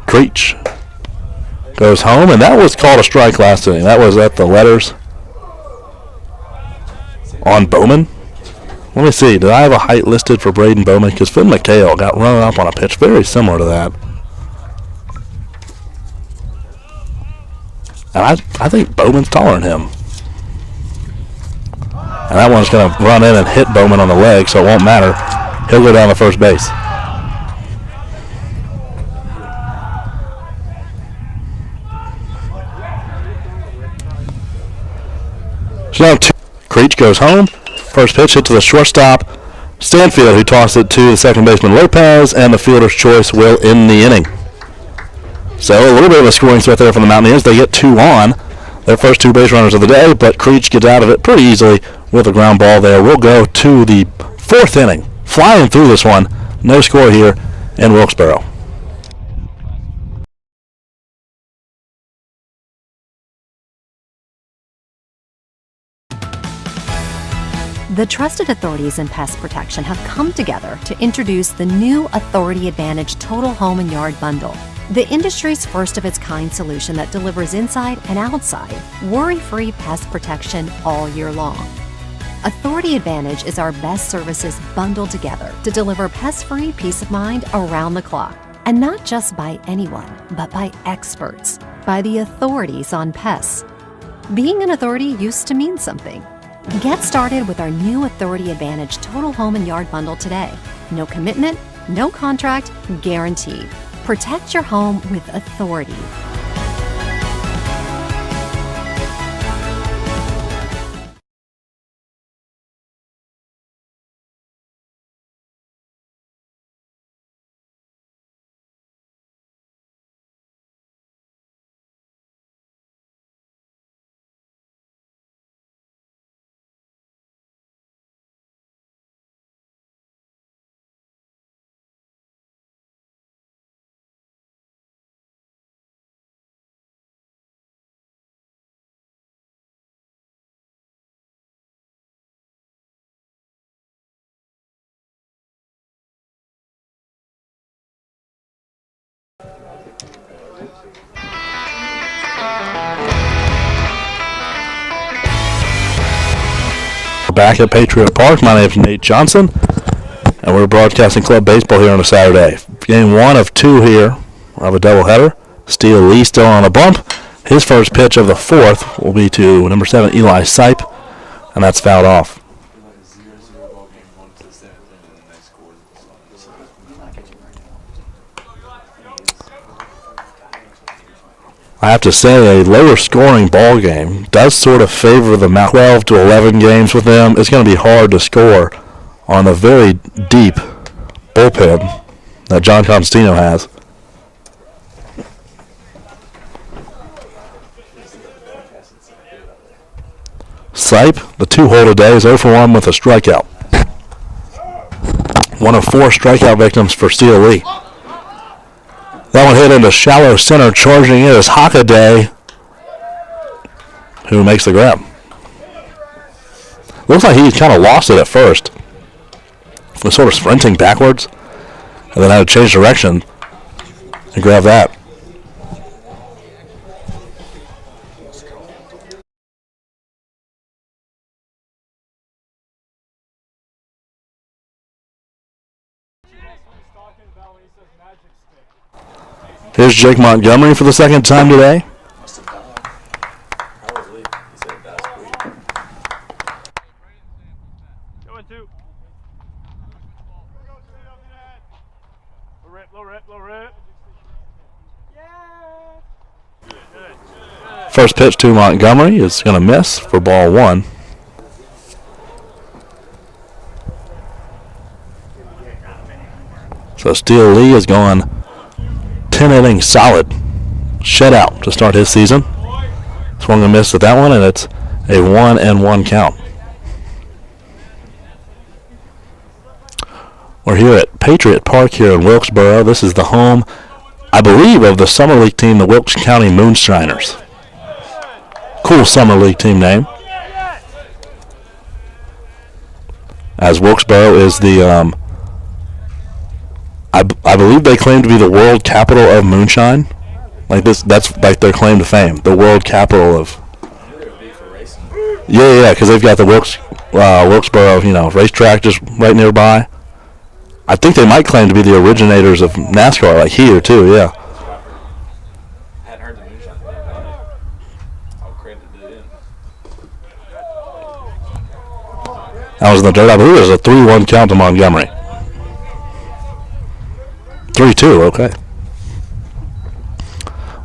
Creech goes home, and that was called a strike last inning. That was at the letters on Bowman. Let me see. Did I have a height listed for Braden Bowman? Because Finn McHale got run up on a pitch very similar to that. And I think Bowman's taller than him. And that one's going to run in and hit Bowman on the leg, so it won't matter. He'll go down to first base. So now Creech goes home. First pitch hit to the shortstop, Stanfield, who tossed it to the second baseman Lopez, and the fielder's choice will end the inning. So a little bit of a scoring threat there from the Mountaineers. They get 2 on, their first 2 base runners of the day, but Creech gets out of it pretty easily with a ground ball there. We'll go to the 4th inning. Flying through this one. No score here in Wilkesboro. The trusted authorities in pest protection have come together to introduce the new Authority Advantage Total Home and Yard Bundle. The industry's first of its kind solution that delivers inside and outside worry-free pest protection all year long. Authority Advantage is our best services bundled together to deliver pest-free peace of mind around the clock. And not just by anyone, but by experts, by the authorities on pests. Being an authority used to mean something. Get started with our new Authority Advantage Total Home and Yard Bundle today. No commitment, no contract, guaranteed. Protect your home with authority. Back at Patriot Park. My name is Nate Johnson, and we're broadcasting club baseball here on a Saturday. Game 1 of 2 here of a doubleheader. Steele Lee still on a bump. His first pitch of the 4th will be to number 7 Eli Sipe, and that's fouled off. I have to say, a lower scoring ball game does sort of favor the 12 to 11 games with them. It's going to be hard to score on the very deep bullpen that John Constantino has. Sipe, the 2-hole today, is 0 for 1 with a strikeout. 1 of 4 strikeout victims for Steele Lee. That one hit into shallow center. Charging it is Hockaday, who makes the grab. Looks like he kind of lost it at first. Was sort of sprinting backwards, and then had to change direction and grab that. Here's Jake Montgomery for the second time today. First pitch to Montgomery is going to miss for ball 1. So Steele Lee is going 10 innings solid shutout to start his season. Swung and missed at that one, and it's a 1-1 count. We're here at Patriot Park here in Wilkesboro. This is the home, I believe, of the Summer League team, the Wilkes County Moonshiners. Cool Summer League team name. As Wilkesboro is the I believe they claim to be the world capital of moonshine. Like this, that's like their claim to fame. The world capital of. Yeah, because they've got the Wilkesboro, racetrack just right nearby. I think they might claim to be the originators of NASCAR, like here too. Yeah. Hadn't heard the moonshine thing, but I'll credit it in. That was in the dirt. I believe it was a 3-1 count to Montgomery. 3-2, okay.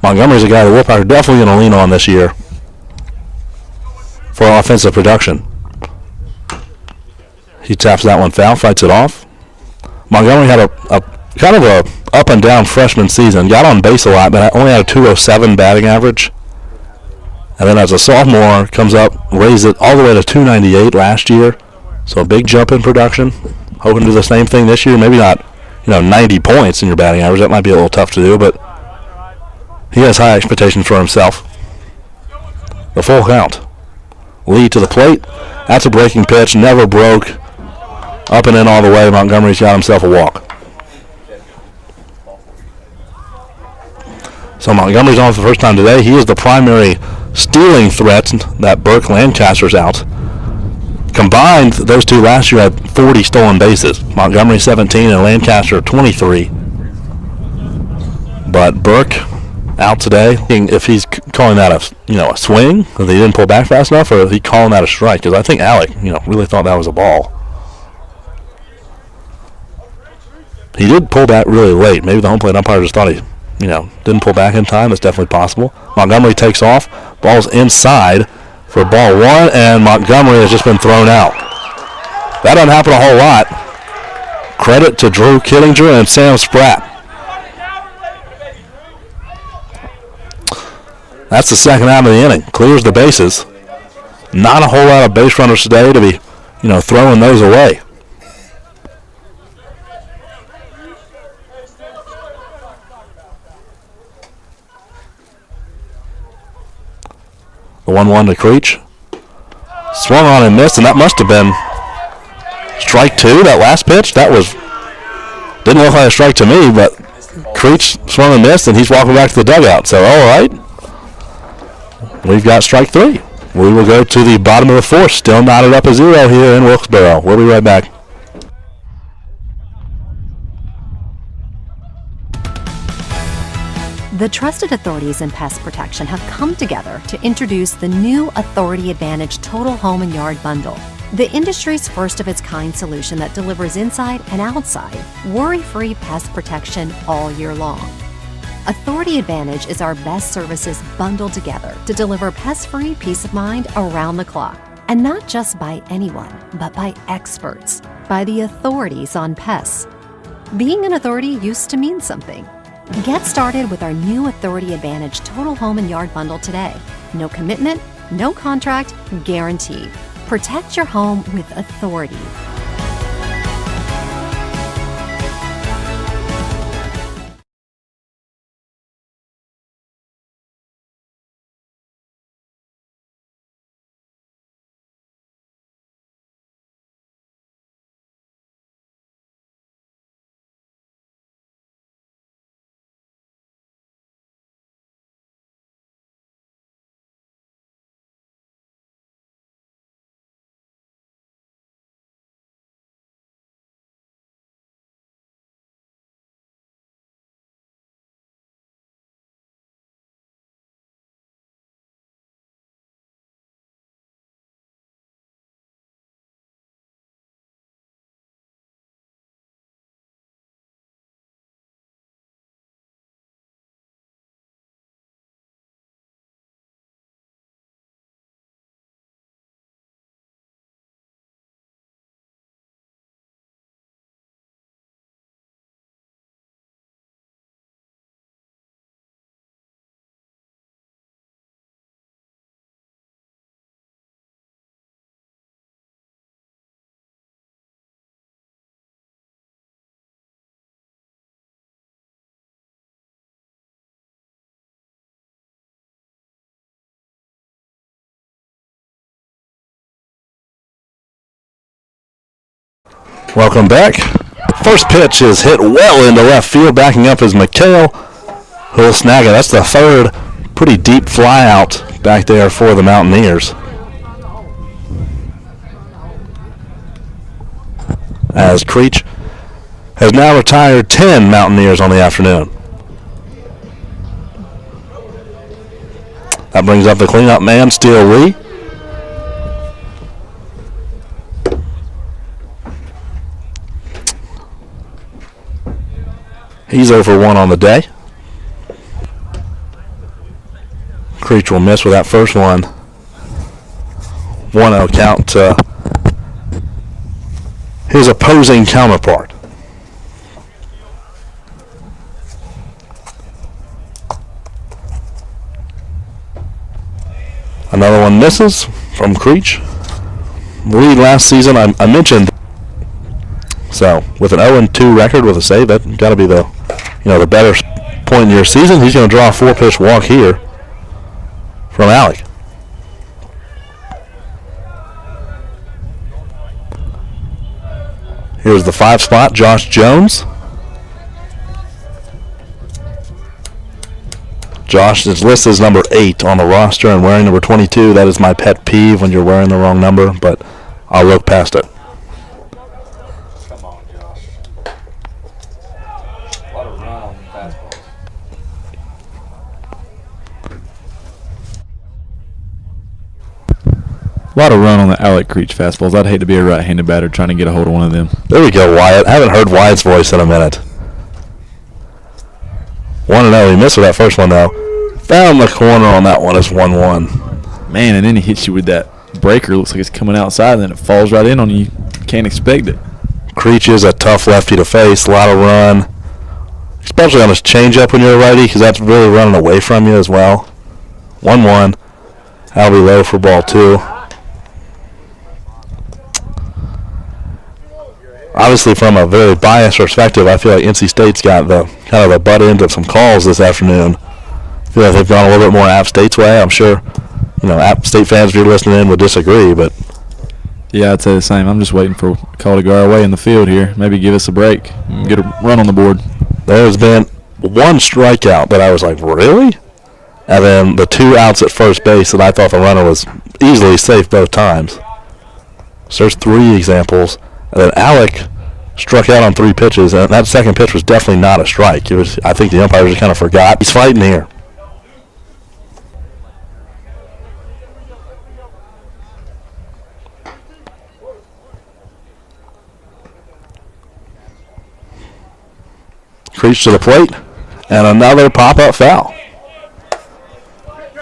Montgomery's a guy that Wolfpack are definitely going to lean on this year for offensive production. He taps that one foul, fights it off. Montgomery had a kind of a up and down freshman season. Got on base a lot, but only had a 207 batting average. And then as a sophomore, comes up, raised it all the way to 298 last year. So a big jump in production. Hoping to do the same thing this year. Maybe not 90 points in your batting average. That might be a little tough to do, but he has high expectations for himself. The full count. Lee to the plate. That's a breaking pitch. Never broke. Up and in all the way. Montgomery's got himself a walk. So Montgomery's on for the first time today. He is the primary stealing threat that Burke Lancaster's out. Combined, those two last year had 40 stolen bases. Montgomery 17 and Lancaster 23. But Burke out today. If he's calling that a swing, if he didn't pull back fast enough, or if he calling that a strike, because I think Alec really thought that was a ball. He did pull back really late. Maybe the home plate umpire just thought he didn't pull back in time. That's definitely possible. Montgomery takes off. Ball's inside for ball one, and Montgomery has just been thrown out. That doesn't happen a whole lot. Credit to Drew Kittinger and Sam Spratt. That's the second out of the inning. Clears the bases. Not a whole lot of base runners today to be, throwing those away. The 1-1 to Creech. Swung on and missed, and that must have been strike two, that last pitch. Didn't look like a strike to me, but Creech swung and missed, and he's walking back to the dugout. So, all right. We've got strike three. We will go to the bottom of the fourth. Still knotted up a 0 here in Wilkesboro. We'll be right back. The trusted authorities in pest protection have come together to introduce the new Authority Advantage Total Home and Yard Bundle, the industry's first of its kind solution that delivers inside and outside worry-free pest protection all year long. Authority Advantage is our best services bundled together to deliver pest-free peace of mind around the clock. And not just by anyone, but by experts, by the authorities on pests. Being an authority used to mean something. Get started with our new Authority Advantage Total Home and Yard Bundle today. No commitment, no contract, guaranteed. Protect your home with authority. Welcome back. First pitch is hit well into left field. Backing up is McHale, who'll snag it. That's the third pretty deep fly out back there for the Mountaineers. As Creech has now retired 10 Mountaineers on the afternoon. That brings up the cleanup man, Steele Lee. He's 0 for 1 on the day. Creech will miss with that first one. 1-0 count to his opposing counterpart. Another one misses from Creech. Lead last season, I mentioned. So with an 0-2 record with a save, that's got to be the better point in your season. He's going to draw a 4-pitch walk here from Alec. Here's the 5 spot, Josh Jones. Josh is listed as number 8 on the roster and wearing number 22. That is my pet peeve when you're wearing the wrong number, but I'll look past it. Come on, Josh. A lot of run on the fastballs. A lot of run on the Alec Creech fastballs. I'd hate to be a right-handed batter trying to get a hold of one of them. There we go, Wyatt. I haven't heard Wyatt's voice in a minute. 1-0. He missed with that first one, though. Found the corner on that one. It's 1-1. Man, and then he hits you with that breaker. Looks like it's coming outside, and then it falls right in on you. Can't expect it. Creech is a tough lefty to face. A lot of run, especially on his changeup when you're a righty, because that's really running away from you as well. 1-1. That'll be low for ball 2. Obviously, from a very biased perspective, I feel like NC State's got the kind of the butt end of some calls this afternoon. I feel like they've gone a little bit more App State's way. I'm sure, App State fans, if you're listening in, would disagree, but Yeah, I'd say the same. I'm just waiting for a call to go our way in the field here. Maybe give us a break and get a run on the board. there's been one strikeout that I was like, really? And then the 2 outs at first base that I thought the runner was easily safe both times. So there's 3 examples. And then Alec struck out on 3 pitches, and that second pitch was definitely not a strike. It was, I think the umpire just kind of forgot. He's fighting here. Creech to the plate, and another pop-up foul.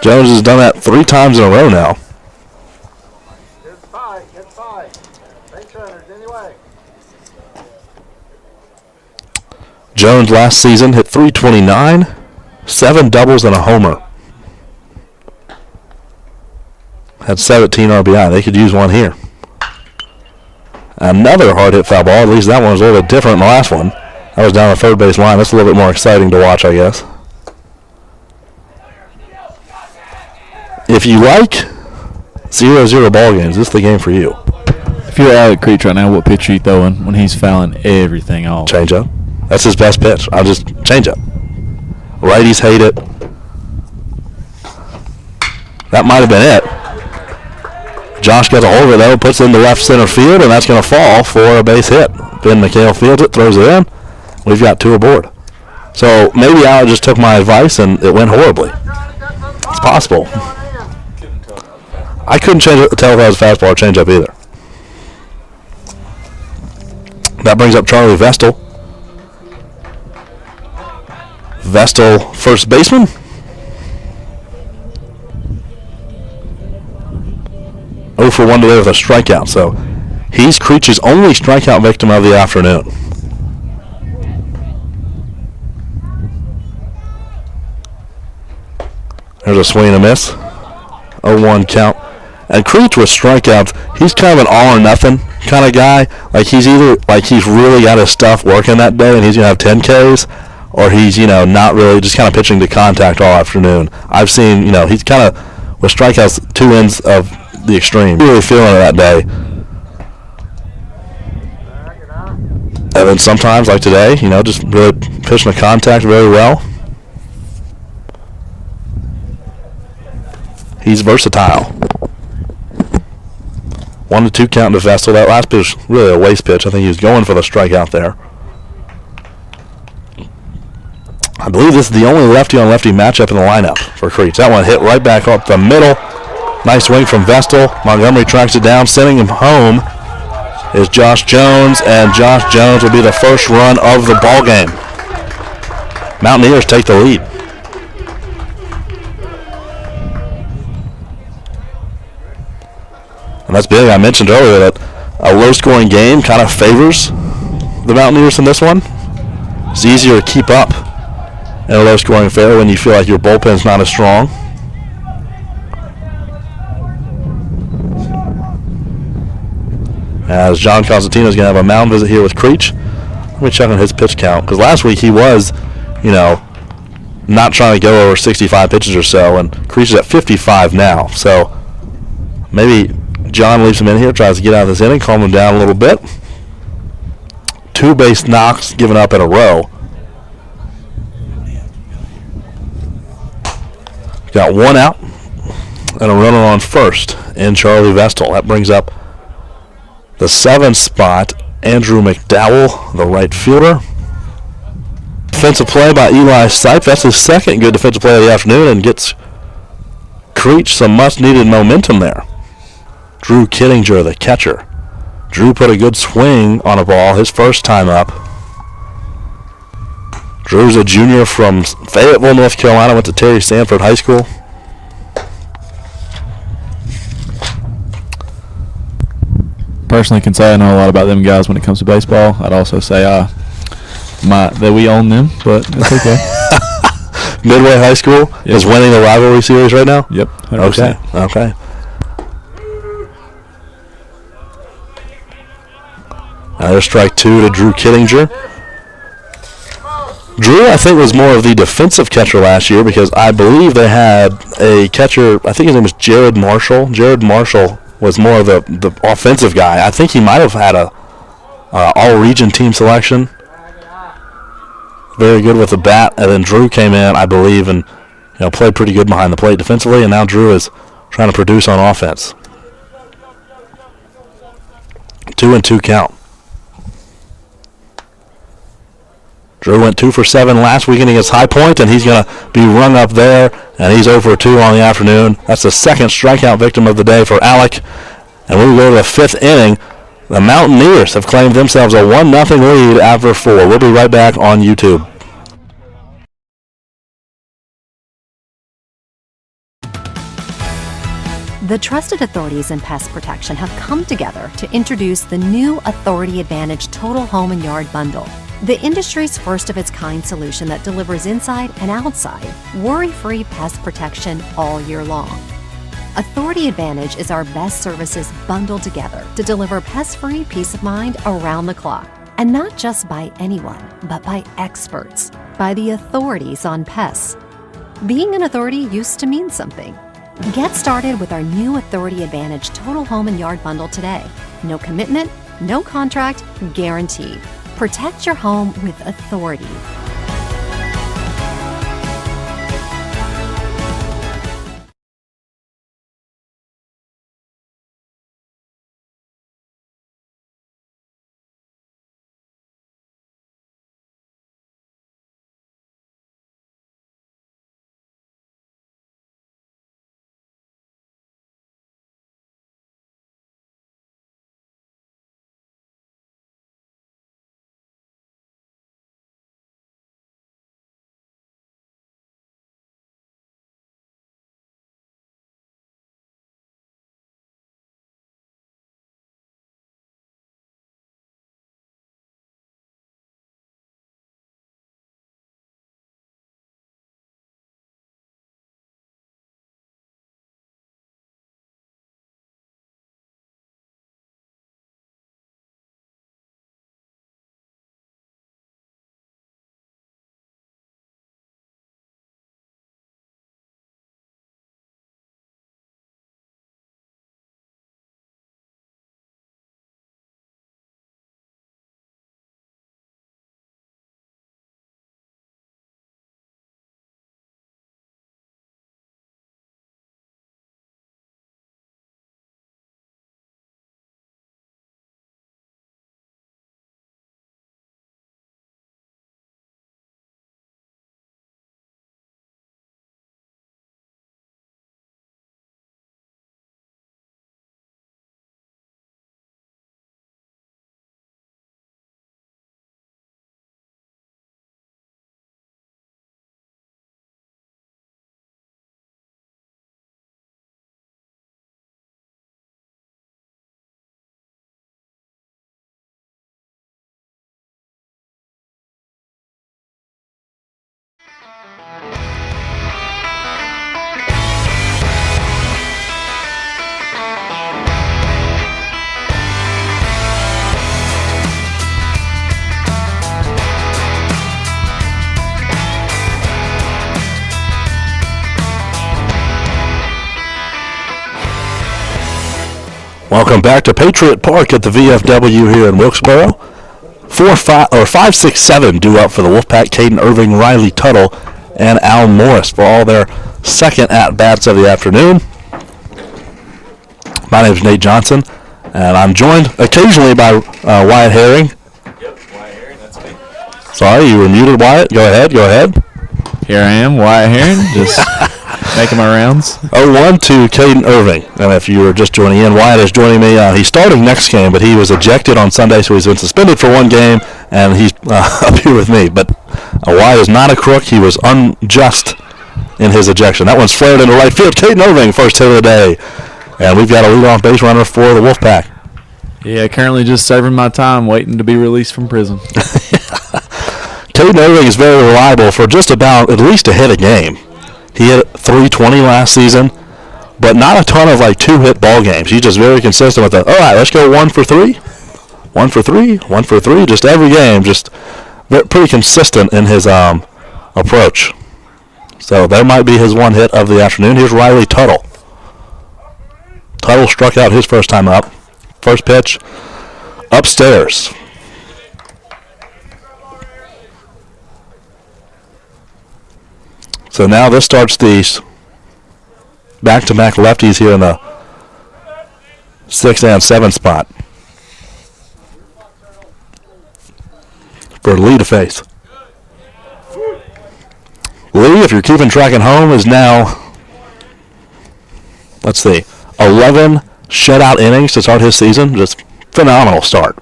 Jones has done that 3 times in a row now. Jones last season hit .329, 7 doubles and a homer. Had 17 RBI. They could use one here. Another hard hit foul ball. At least that one was a little bit different than the last one. That was down the third base line. That's a little bit more exciting to watch, I guess. If you like 0-0 ball games, this is the game for you. If you're Alec Creech right now, what pitch are you throwing when he's fouling everything off? Changeup. That's his best pitch. I'll just changeup. Righties hate it. That might have been it. Josh gets a hold of it, though, puts it in the left center field, and that's going to fall for a base hit. Ben McHale fields it, throws it in. We've got 2 aboard. So maybe Alec just took my advice and it went horribly. It's possible. I couldn't tell if that was fastball or changeup either. That brings up Charlie Vestal. Vestal, first baseman. Oh for 1 today with a strikeout. So he's Creech's only strikeout victim of the afternoon. There's a swing and a miss. 0-1 count. And Creech with strikeouts, he's kind of an all or nothing kind of guy. Like he's either he's really got his stuff working that day and he's gonna have 10 Ks, or he's not really, just kind of pitching to contact all afternoon. I've seen he's kind of with strikeouts 2 ends of the extreme. Really feeling it that day. And then sometimes like today, just really pitching to contact very well. He's versatile. 1-2 count to Vestal. That last pitch was really a waste pitch. I think he was going for the strikeout there. I believe this is the only lefty-on-lefty matchup in the lineup for Creech. That one hit right back up the middle. Nice swing from Vestal. Montgomery tracks it down. Sending him home is Josh Jones, and Josh Jones will be the first run of the ball game. Mountaineers take the lead. And that's big. I mentioned earlier that a low-scoring game kind of favors the Mountaineers in this one. It's easier to keep up in a low-scoring affair when you feel like your bullpen's not as strong. As John Constantino's going to have a mound visit here with Creech. Let me check on his pitch count, because last week he was, not trying to go over 65 pitches or so, and Creech is at 55 now. So maybe John leaves him in here, tries to get out of this inning, calm him down a little bit. 2 base knocks given up in a row. Got one out and a runner on first in Charlie Vestal. That brings up the 7th spot, Andrew McDowell, the right fielder. Defensive play by Eli Sipe. That's his second good defensive play of the afternoon and gets Creech some much-needed momentum there. Drew Kittinger, the catcher. Drew put a good swing on a ball his first time up. Drew's a junior from Fayetteville, North Carolina, went to Terry Sanford High School. Personally can say I know a lot about them guys when it comes to baseball. I'd also say that we own them, but it's okay. Midway High School is winning the rivalry series right now? Yep. 100%. Okay. Now there's strike 2 to Drew Kittinger. Drew, I think, was more of the defensive catcher last year because I believe they had a catcher, I think his name was Jared Marshall. Jared Marshall was more of the offensive guy. I think he might have had a all-region team selection. Very good with the bat. And then Drew came in, I believe, and played pretty good behind the plate defensively. And now Drew is trying to produce on offense. 2-2 count. Drew went 2 for 7 last weekend against High Point, and he's going to be rung up there, and he's 0 for 2 on the afternoon. That's the second strikeout victim of the day for Alec. And we go to the 5th inning. The Mountaineers have claimed themselves a 1-0 lead after 4. We'll be right back on YouTube. The trusted authorities in pest protection have come together to introduce the new Authority Advantage Total Home and Yard Bundle, the industry's first of its kind solution that delivers inside and outside worry-free pest protection all year long. Authority Advantage is our best services bundled together to deliver pest-free peace of mind around the clock. And not just by anyone, but by experts, by the authorities on pests. Being an authority used to mean something. Get started with our new Authority Advantage Total Home and Yard Bundle today. No commitment, no contract, guaranteed. Protect your home with authority. Welcome back to Patriot Park at the VFW here in Wilkesboro. 5, 6, 7 due up for the Wolfpack. Caden Irving, Riley Tuttle, and Al Morris for all their second at-bats of the afternoon. My name is Nate Johnson, and I'm joined occasionally by Wyatt Herring. Yep, Wyatt Herring, that's me. Sorry, you were muted, Wyatt. Go ahead. Here I am, Wyatt Herring, just making my rounds. 0-1 to Caden Irving. And if you were just joining in, Wyatt is joining me. He's starting next game, but he was ejected on Sunday, so he's been suspended for one game, and he's up here with me. But Wyatt is not a crook. He was unjust in his ejection. That one's flared into right field. Caden Irving, first hit of the day. And we've got a leadoff base runner for the Wolfpack. Yeah, currently just serving my time, waiting to be released from prison. Caden Irving is very reliable for just about at least a hit a game. He hit 320 last season, but not a ton of like 2-hit ball games. He's just very consistent with the, all right, let's go 1 for 3, 1 for 3, 1 for 3, just every game, just pretty consistent in his approach. So there might be his one hit of the afternoon. Here's Riley Tuttle. Tuttle struck out his first time up. First pitch, upstairs. So now this starts the back-to-back lefties here in the 6 and 7 spot for Lee to face. Lee, if you're keeping track at home, is now, let's see, 11 shutout innings to start his season. Just phenomenal start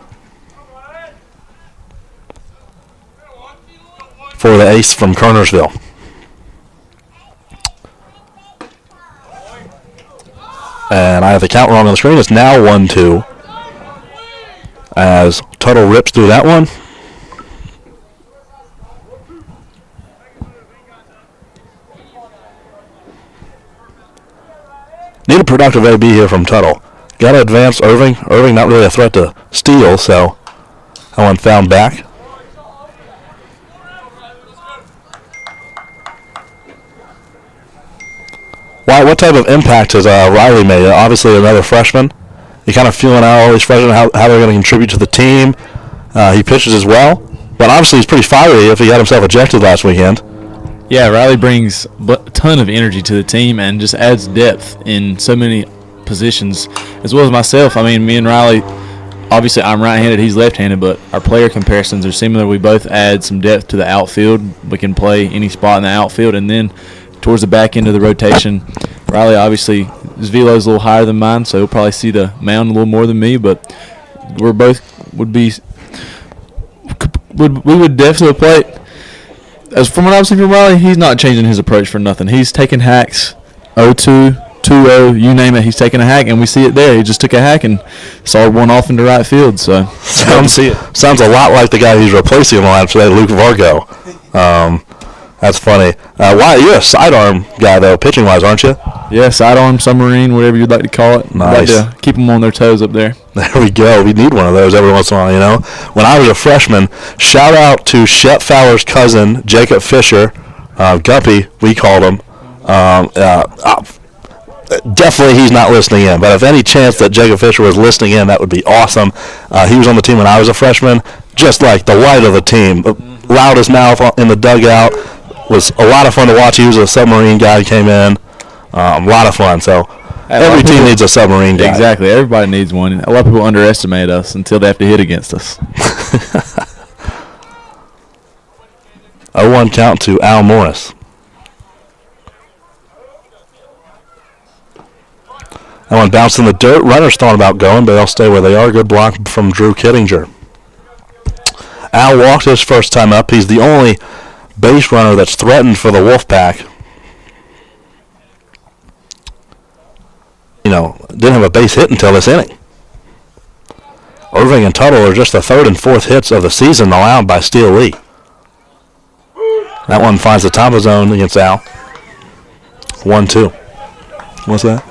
for the ace from Kernersville. And I have the count wrong on the screen. It's now 1-2 as Tuttle rips through that one. Need a productive AB here from Tuttle. Got to advance Irving. Irving not really a threat to steal, so that one found back. Why? What type of impact has Riley made? Obviously another freshman. You kind of feeling out all these freshmen, how they're going to contribute to the team. He pitches as well. But obviously he's pretty fiery if he got himself ejected last weekend. Yeah, Riley brings a ton of energy to the team and just adds depth in so many positions, as well as myself. I mean, me and Riley, obviously I'm right-handed, he's left-handed, but our player comparisons are similar. We both add some depth to the outfield. We can play any spot in the outfield, and then towards the back end of the rotation, Riley obviously, his velo is a little higher than mine, so he'll probably see the mound a little more than me, but we would definitely play. As from what I've seen from Riley, he's not changing his approach for nothing. He's taking hacks, 0-2, 2-0, you name it, he's taking a hack, and we see it there. He just took a hack and saw one off into right field. So sounds a lot like the guy he's replacing him on today, Luke Vargo. That's funny. Why you're a sidearm guy though, pitching wise, aren't you? Yeah, sidearm, submarine, whatever you'd like to call it. Nice. Like to keep them on their toes up there. There we go. We need one of those every once in a while, you know. When I was a freshman, shout out to Shep Fowler's cousin, Jacob Fisher, Guppy, we called him. Definitely he's not listening in, but if any chance that Jacob Fisher was listening in, that would be awesome. He was on the team when I was a freshman, just like the light of the team. Loudest mouth in the dugout. Was a lot of fun to watch. He was a submarine guy who came in. A lot of fun. So every team needs a submarine guy. Exactly. Everybody needs one. A lot of people underestimate us until they have to hit against us. 0-1 count to Al Morris. That one bounced in the dirt. Runners thought about going, but they'll stay where they are. Good block from Drew Kittinger. Al walked his first time up. He's the only base runner that's threatened for the Wolfpack. You know, didn't have a base hit until this inning. Irving and Tuttle are just the third and fourth hits of the season allowed by Steele Lee. That one finds the top of zone against Al. 1-2. What's that?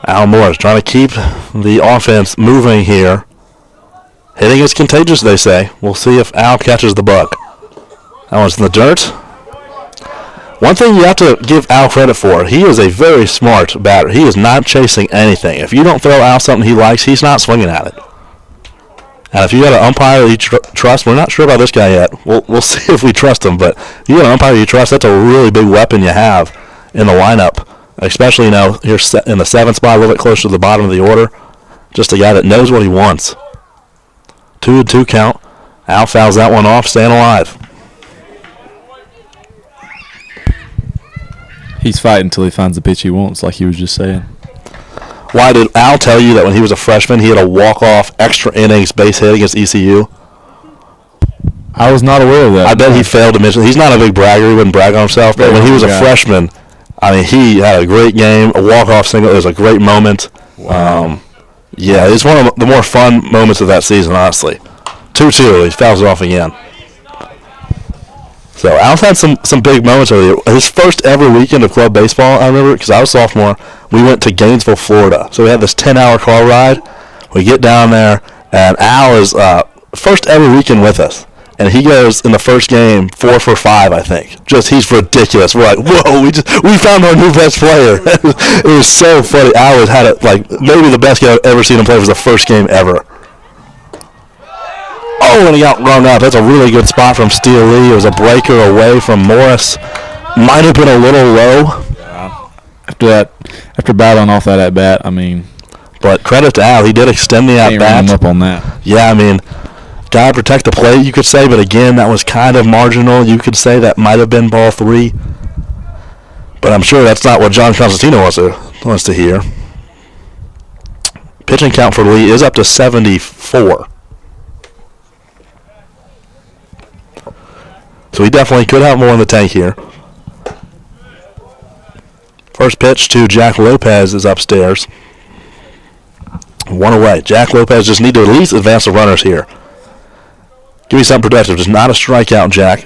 Al Morris trying to keep the offense moving here. Hitting is contagious, they say. We'll see if Al catches the buck. That one's in the dirt. One thing you have to give Al credit for, he is a very smart batter. He is not chasing anything. If you don't throw Al something he likes, he's not swinging at it. And if you got an umpire that you trust, we're not sure about this guy yet. We'll see if we trust him. But if you got an umpire you trust, that's a really big weapon you have in the lineup. Especially, here in the 7th spot, a little bit closer to the bottom of the order. Just a guy that knows what he wants. 2-2 count. Al fouls that one off, staying alive. He's fighting until he finds the pitch he wants, like he was just saying. Why did Al tell you that when he was a freshman he had a walk-off extra innings base hit against ECU? I was not aware of that. I bet he failed to mention. He's not a big bragger. He wouldn't brag on himself. But when he was a freshman, he had a great game, a walk-off single. It was a great moment. Wow. Yeah, it's one of the more fun moments of that season, honestly. 2-2. He fouls it off again. So Al's had some big moments over here. His first ever weekend of club baseball, I remember, because I was a sophomore, we went to Gainesville, Florida. So we had this 10-hour car ride. We get down there, and Al is first ever weekend with us. And he goes in the first game 4 for 5, I think. He's ridiculous. We're like, whoa, we found our new best player. It was so funny. Al had it maybe the best game I've ever seen him play was the first game ever. Oh, and he got rung up. That's a really good spot from Steele Lee. It was a breaker away from Morris. Might have been a little low. After battling off that at bat, But credit to Al, he did extend the at bat. Up on that. Yeah, gotta protect the plate, you could say, but again, that was kind of marginal. You could say that might have been ball 3. But I'm sure that's not what John Constantino wants to hear. Pitching count for Lee is up to 74. So he definitely could have more in the tank here. First pitch to Jack Lopez is upstairs. 1 away. Jack Lopez just need to at least advance the runners here. Give me something productive. Just not a strikeout, Jack.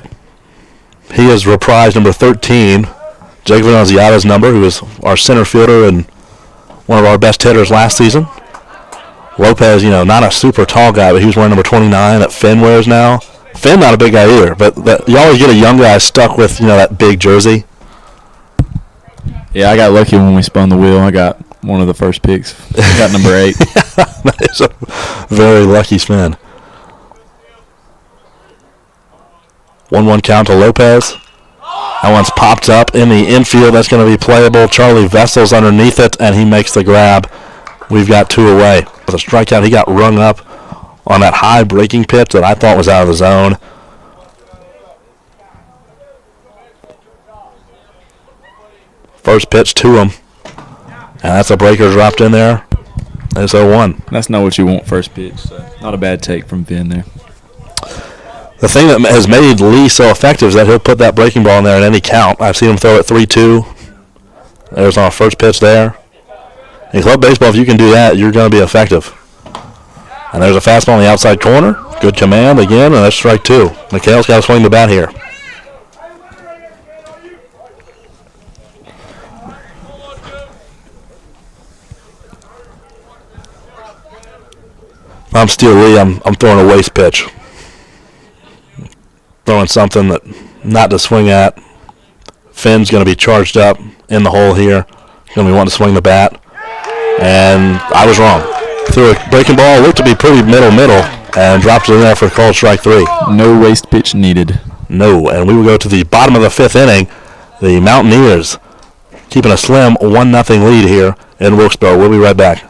He is reprised number 13. Jacob Annunziata's number, who was our center fielder and one of our best hitters last season. Lopez, not a super tall guy, but he was wearing number 29 that Finn wears now. Finn, not a big guy either, but you always get a young guy stuck with, that big jersey. Yeah, I got lucky when we spun the wheel. I got one of the first picks. I got number 8. That is a very lucky spin. 1-1 count to Lopez. That one's popped up in the infield. That's going to be playable. Charlie Vessel's underneath it, and he makes the grab. We've got 2 away. With a strikeout, he got rung up on that high breaking pitch that I thought was out of the zone. First pitch to him. And that's a breaker dropped in there. It's 0-1. That's not what you want first pitch. So not a bad take from Finn there. The thing that has made Lee so effective is that he'll put that breaking ball in there in any count. I've seen him throw it 3-2. There's on a first pitch there. In club baseball, if you can do that, you're going to be effective. And there's a fastball on the outside corner. Good command again, and that's strike 2. McHale's got to swing the bat here. If I'm Steele Lee, I'm throwing a waste pitch. Throwing something that not to swing at. Finn's going to be charged up in the hole here. Going to be wanting to swing the bat. And I was wrong. Threw a breaking ball, looked to be pretty middle, and dropped it in there for a called strike 3. No waste pitch needed. No, and we will go to the bottom of the 5th inning. The Mountaineers keeping a slim 1-0 lead here in Wilkesboro. We'll be right back.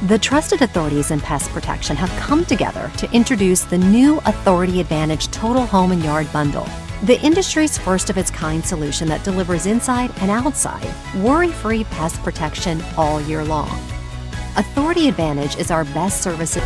The trusted authorities in pest protection have come together to introduce the new Authority Advantage Total Home and Yard Bundle, the industry's first of its kind solution that delivers inside and outside worry-free pest protection all year long. Authority Advantage is our best service.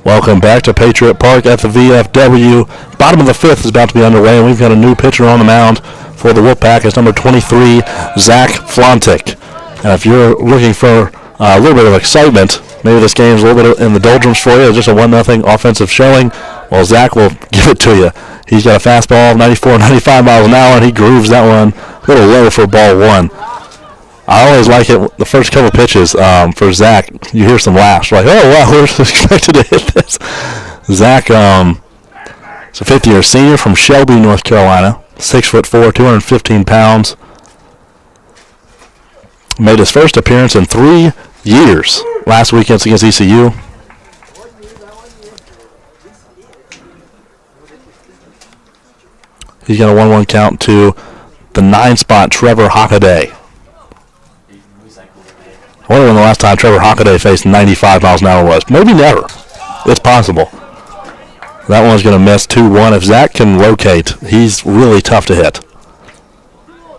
Welcome back to Patriot Park at the VFW. Bottom of the fifth is about to be underway, and we've got a new pitcher on the mound for the Wolfpack. It's number 23, Zach Flontick. And if you're looking for a little bit of excitement, maybe this game's a little bit in the doldrums for you, just a 1-0 offensive showing, well, Zach will give it to you. He's got a fastball of 94, 95 miles an hour, and he grooves that one a little low for ball one. I always like it, the first couple pitches for Zach, you hear some laughs, like, oh, wow, we're expected to hit this. Zach is a fifth-year senior from Shelby, North Carolina, 6'4", 215 pounds. Made his first appearance in 3 years last weekend against ECU. He's got a 1-1 count to the 9-spot Trevor Hockaday. I wonder when the last time Trevor Hockaday faced 95 miles an hour was. Maybe never. It's possible. That one's going to miss 2-1. If Zach can locate, he's really tough to hit.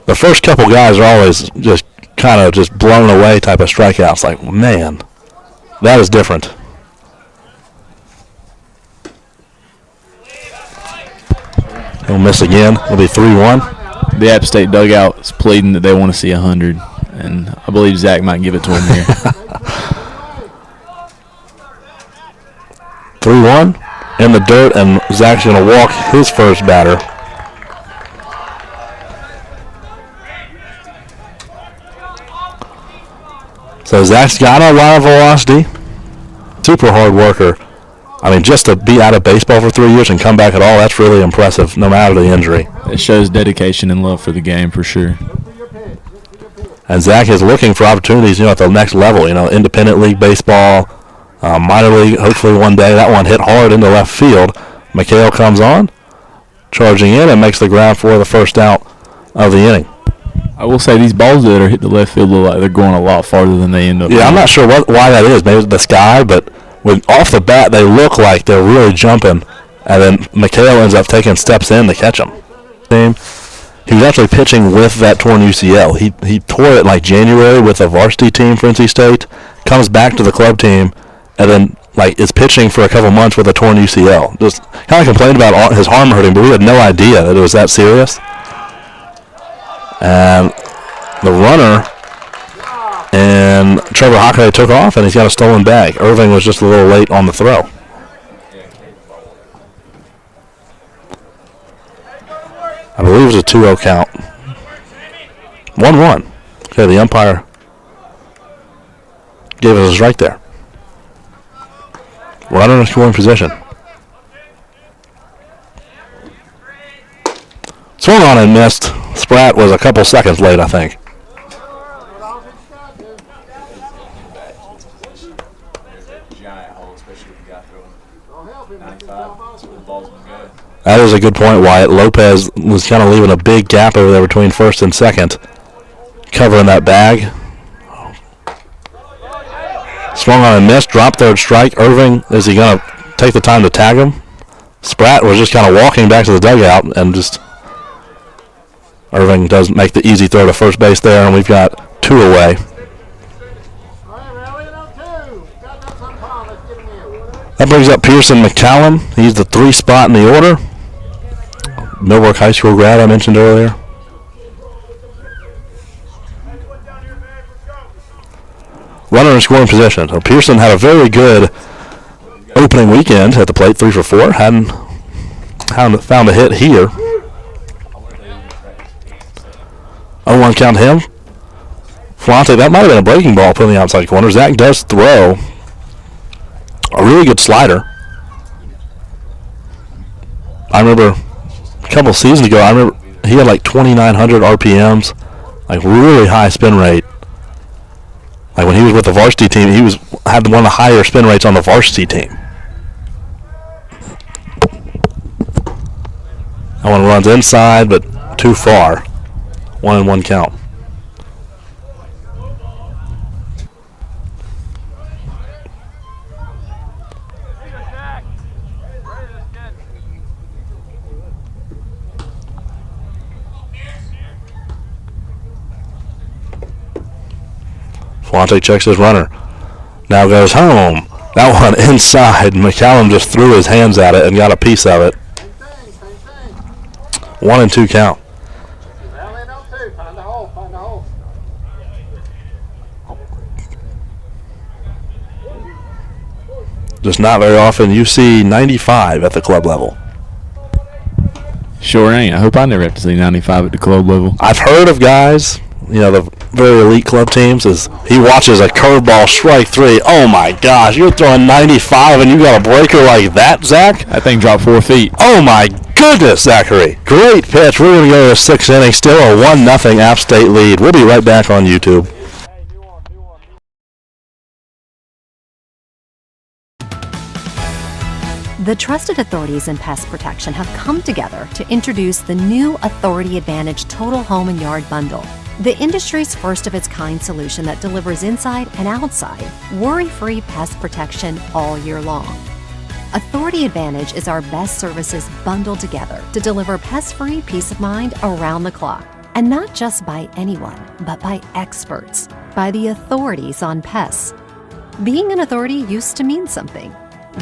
The first couple guys are always just kind of just blown away type of strikeouts. Like, man, that is different. He'll miss again. It'll be 3-1. The App State dugout is pleading that they want to see 100, and I believe Zach might give it to him here. 3-1 in the dirt, and Zach's going to walk his first batter. So Zach's got a lot of velocity. Super hard worker. I mean, just to be out of baseball for 3 years and come back at all, that's really impressive, no matter the injury. It shows dedication and love for the game, for sure. And Zach is looking for opportunities, at the next level, independent league baseball, minor league, hopefully one day. That one hit hard into left field. McHale comes on, charging in, and makes the grab for the first out of the inning. I will say these balls that are hit the left field look like they're going a lot farther than they end up. Yeah, I'm not sure why that is. Maybe it's the sky, but off the bat, they look like they're really jumping, and then McHale ends up taking steps in to catch them. He was actually pitching with that torn UCL. He tore it like January with a varsity team for NC State, comes back to the club team, and then is pitching for a couple months with a torn UCL. Just kind of complained about his arm hurting, but we had no idea that it was that serious. And the runner and Trevor Hockaday took off, and he's got a stolen bag. Irving was just a little late on the throw. I believe it was a 2-0 count. 1-1. Okay, the umpire gave us a strike there. Runner in scoring position. Swung on and missed. Spratt was a couple seconds late, I think. That is a good point, Wyatt. Lopez was kind of leaving a big gap over there between first and second, covering that bag. Swung on and missed, dropped third strike. Irving, is he going to take the time to tag him? Spratt was just kind of walking back to the dugout, and just Irving does make the easy throw to first base there, and we've got 2 away. That brings up Pearson McCallum. He's the 3 spot in the order. Millbrook High School grad I mentioned earlier. Runner in scoring position. So Pearson had a very good opening weekend at the plate, 3 for 4. Hadn't found a hit here. 0-1 count to him. Flante, that might have been a breaking ball put in the outside corner. Zach does throw a really good slider. I remember a couple seasons ago, he had like 2,900 RPMs, like really high spin rate. Like when he was with the varsity team, he had one of the higher spin rates on the varsity team. That one runs inside, but too far. 1-1 count. Flante checks his runner. Now goes home. That one inside. McCallum just threw his hands at it and got a piece of it. 1-2 count. Just not very often you see 95 at the club level. Sure ain't. I hope I never have to see 95 at the club level. I've heard of guys, the very elite club teams, is he watches a curveball strike 3. Oh my gosh, you're throwing 95 and you got a breaker like that, Zach? That thing dropped 4 feet. Oh my goodness, Zachary. Great pitch. We're going to go to the 6th inning. Still a 1-0 App State lead. We'll be right back on YouTube. The trusted authorities in pest protection have come together to introduce the new Authority Advantage Total Home and Yard Bundle, the industry's first of its kind solution that delivers inside and outside worry-free pest protection all year long. Authority Advantage is our best services bundled together to deliver pest-free peace of mind around the clock. And not just by anyone, but by experts, by the authorities on pests. Being an authority used to mean something.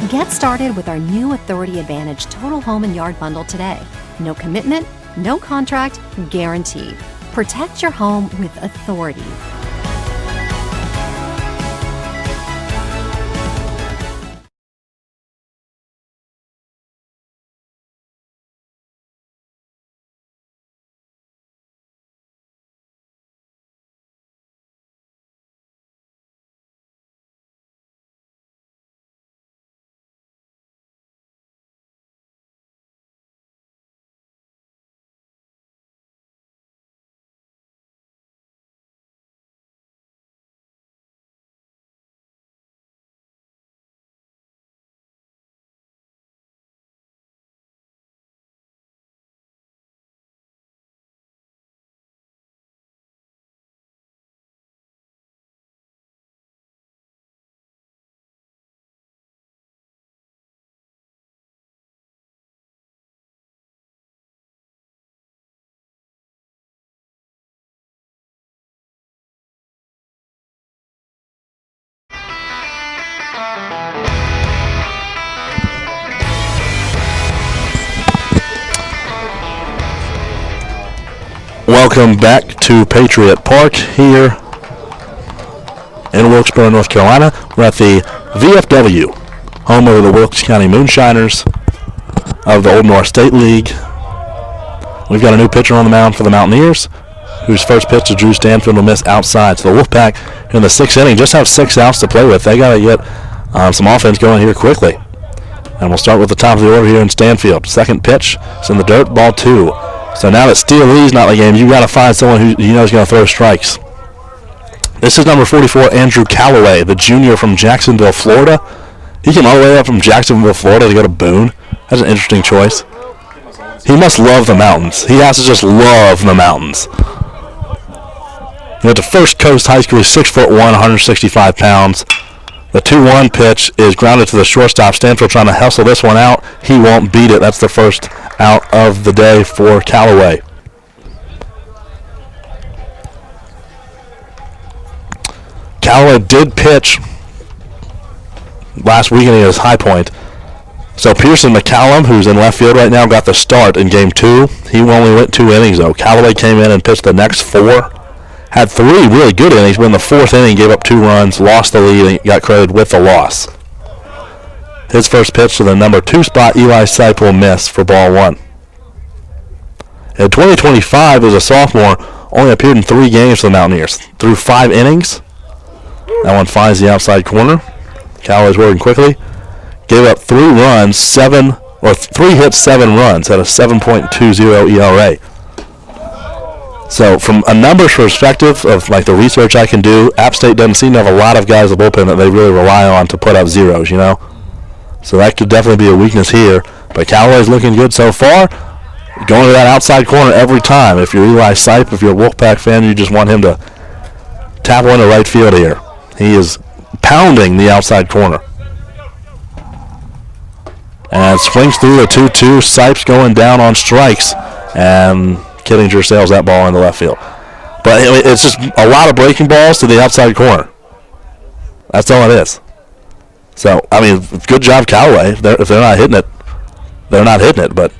Get started with our new Authority Advantage Total Home and Yard Bundle today. No commitment, no contract, guaranteed. Protect your home with authority. Welcome back to Patriot Park here in Wilkesboro, North Carolina. We're at the VFW, home of the Wilkes County Moonshiners of the Old North State League. We've got a new pitcher on the mound for the Mountaineers, whose first pitch to Drew Stanfield will miss outside. So the Wolfpack in the 6th inning just have 6 outs to play with. They got to get some offense going here quickly. And we'll start with the top of the order here in Stanfield. Second pitch is in the dirt, ball 2. So now that Steele Lee's not in the game, you got to find someone who you know is going to throw strikes. This is number 44, Andrew Calloway, the junior from Jacksonville, Florida. He came all the way up from Jacksonville, Florida to go to Boone. That's an interesting choice. He must love the mountains. He has to just love the mountains. At the First Coast High School, he's 6'1", 165 pounds. The 2-1 pitch is grounded to the shortstop. Stanfield trying to hustle this one out. He won't beat it. That's the first out of the day for Callaway. Callaway did pitch last weekend at his high point. So Pearson McCallum, who's in left field right now, got the start in game 2. He only went 2 innings, though. Callaway came in and pitched the next 4. Had 3 really good innings, but in the 4th inning, gave up 2 runs, lost the lead, and got credited with the loss. His first pitch to the number 2 spot, Eli Sipe, will miss for ball 1. In 2025, as a sophomore, only appeared in 3 games for the Mountaineers. Through 5 innings. That one finds the outside corner. Callaway's working quickly. Gave up 3 runs, 3 hits, 7 runs, had a 7.20 ERA. So from a numbers perspective of like the research I can do, App State doesn't seem to have a lot of guys in the bullpen that they really rely on to put up zeros, you know. So that could definitely be a weakness here. But Callaway's looking good so far. Going to that outside corner every time. If you're Eli Sipe, if you're a Wolfpack fan, you just want him to tap one to right field here. He is pounding the outside corner. And swings through the 2-2. Sipe's going down on strikes. And Kittinger sails that ball into left field. But it's just a lot of breaking balls to the outside corner. That's all it is. So, I mean, good job, Callaway. If they're not hitting it, they're not hitting it. But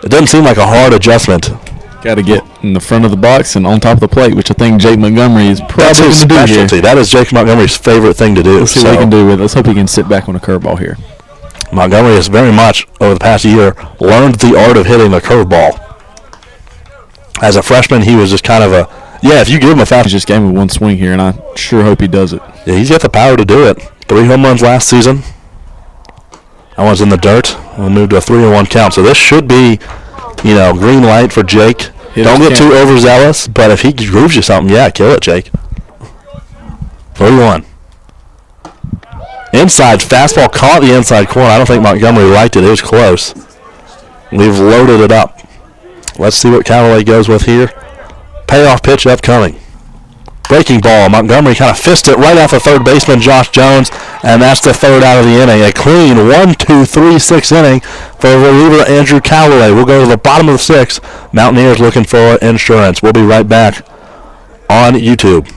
it doesn't seem like a hard adjustment. Got to get in the front of the box and on top of the plate, which I think Jake Montgomery is probably That's his going to do specialty. here. That is Jake Montgomery's favorite thing to do. Let's see what he can do with it. Let's hope he can sit back on a curveball here. Montgomery has very much, over the past year, learned the art of hitting the curveball. As a freshman, he was just kind of if you give him a fast... He's just gave him one swing here, and I sure hope he does it. Yeah, he's got the power to do it. 3 home runs last season. That one's in the dirt. We'll move to a 3-1 count. So this should be, green light for Jake. Don't get too overzealous, but if he grooves you something, kill it, Jake. 3-1. Inside fastball caught the inside corner. I don't think Montgomery liked it. It was close. We've loaded it up. Let's see what Callaway goes with here. Payoff pitch upcoming. Breaking ball. Montgomery kind of fisted it right off the third baseman, Josh Jones, and that's the third out of the inning. A clean 1-2-3-6 inning for reliever Andrew Callaway. We'll go to the bottom of the 6th. Mountaineers looking for insurance. We'll be right back on YouTube.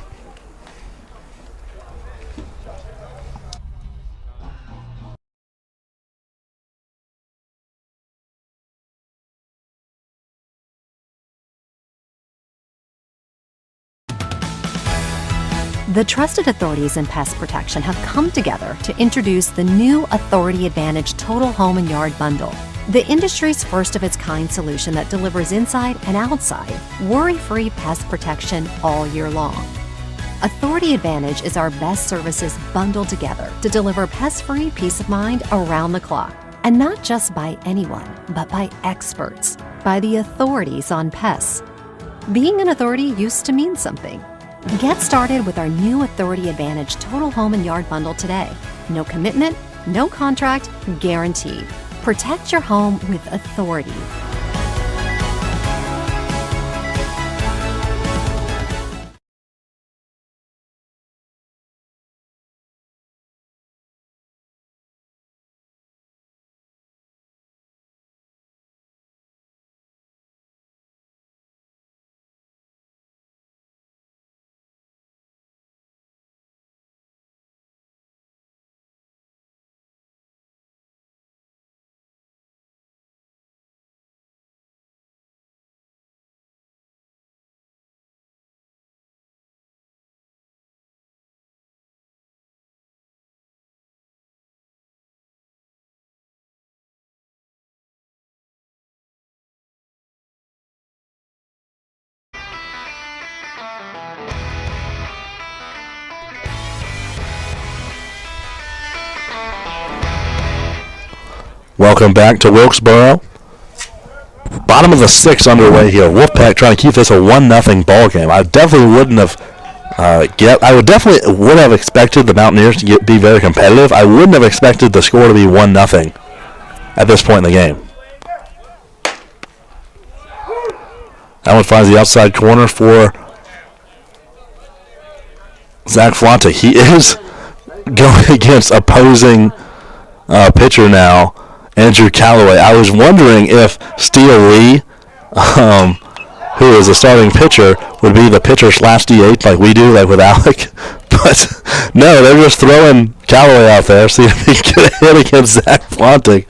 The trusted authorities in pest protection have come together to introduce the new Authority Advantage Total Home and Yard Bundle, the industry's first of its kind solution that delivers inside and outside worry-free pest protection all year long. Authority Advantage is our best services bundled together to deliver pest-free peace of mind around the clock. And not just by anyone, but by experts, by the authorities on pests. Being an authority used to mean something. Get started with our new Authority Advantage Total Home and Yard Bundle today. No commitment, no contract, guaranteed. Protect your home with authority. Welcome back to Wilkesboro. Bottom of the 6th underway here. Wolfpack trying to keep this a 1-0 ball game. I definitely wouldn't have would have expected the Mountaineers to be very competitive. I wouldn't have expected the score to be 1-0 at this point in the game. That one finds the outside corner for Zach Flante. He is going against opposing pitcher now, Andrew Callaway. I was wondering if Steele Lee, who is a starting pitcher, would be the pitcher / DH like we do, like with Alec. But no, they're just throwing Callaway out there, see if he can get a hit against Zach Flante,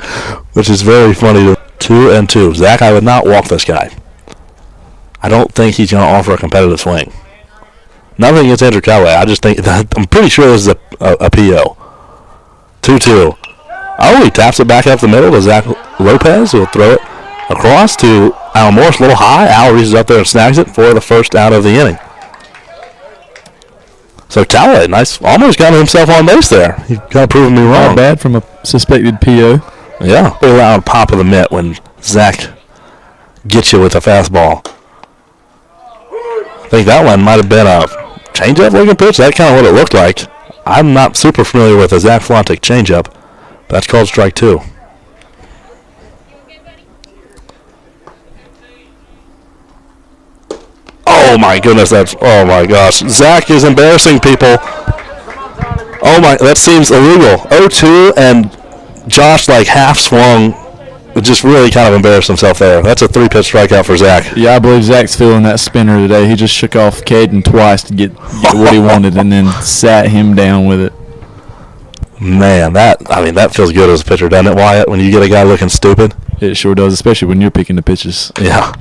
which is very funny. 2-2. Zach, I would not walk this guy. I don't think he's going to offer a competitive swing. Nothing against Andrew Callaway. I just think I'm pretty sure this is a PO. 2-2. Oh, he taps it back up the middle to Zach Lopez, who will throw it across to Al Morris. A little high. Al reaches up there and snags it for the first out of the inning. So Callaway, nice, almost got himself on base there. He kind of proving me wrong. Not bad from a suspected PO. Yeah, pretty loud pop of the mitt when Zach gets you with a fastball. I think that one might have been a changeup looking pitch. That's kind of what it looked like. I'm not super familiar with a Zach Flante changeup. That's called strike 2. Oh my goodness, oh my gosh. Zach is embarrassing people. Oh my, that seems illegal. 0-2, and Josh like half swung, just really kind of embarrassed himself there. That's a 3-pitch strikeout for Zach. Yeah, I believe Zach's feeling that spinner today. He just shook off Caden twice to get what he wanted and then sat him down with it. Man, that feels good as a pitcher, doesn't it, Wyatt, when you get a guy looking stupid? It sure does, especially when you're picking the pitches. Yeah.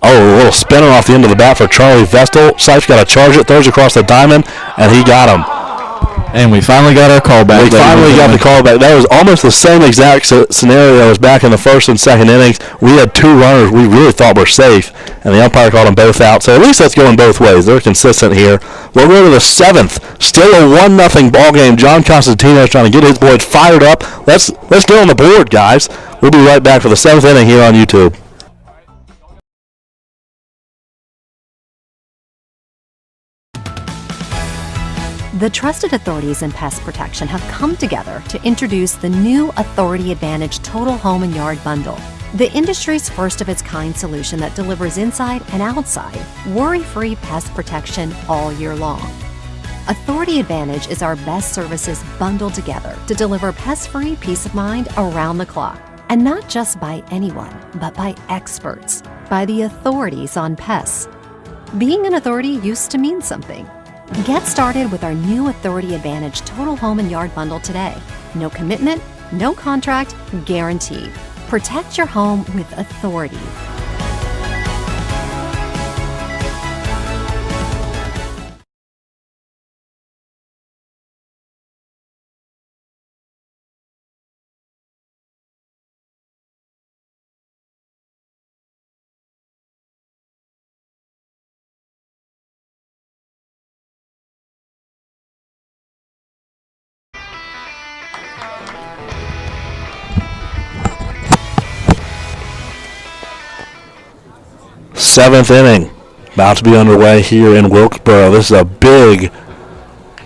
Oh, a little spinner off the end of the bat for Charlie Vestal. Sipes got to charge it, throws across the diamond, and he got him. And we finally got our call back. We finally got the call back. That was almost the same exact scenario as back in the first and second innings. We had two runners we really thought were safe, and the umpire called them both out. So at least that's going both ways. They're consistent here. We'll go to the seventh. Still a 1-0 ball game. John Constantino is trying to get his boys fired up. Let's get on the board, guys. We'll be right back for the seventh inning here on YouTube. The trusted authorities in pest protection have come together to introduce the new Authority Advantage Total Home and Yard Bundle, the industry's first of its kind solution that delivers inside and outside worry-free pest protection all year long. Authority Advantage is our best services bundled together to deliver pest-free peace of mind around the clock. And not just by anyone, but by experts, by the authorities on pests. Being an authority used to mean something. Get started with our new Authority Advantage Total Home and Yard Bundle today. No commitment, no contract, guaranteed. Protect your home with authority. Seventh inning, about to be underway here in Wilkesboro. This is a big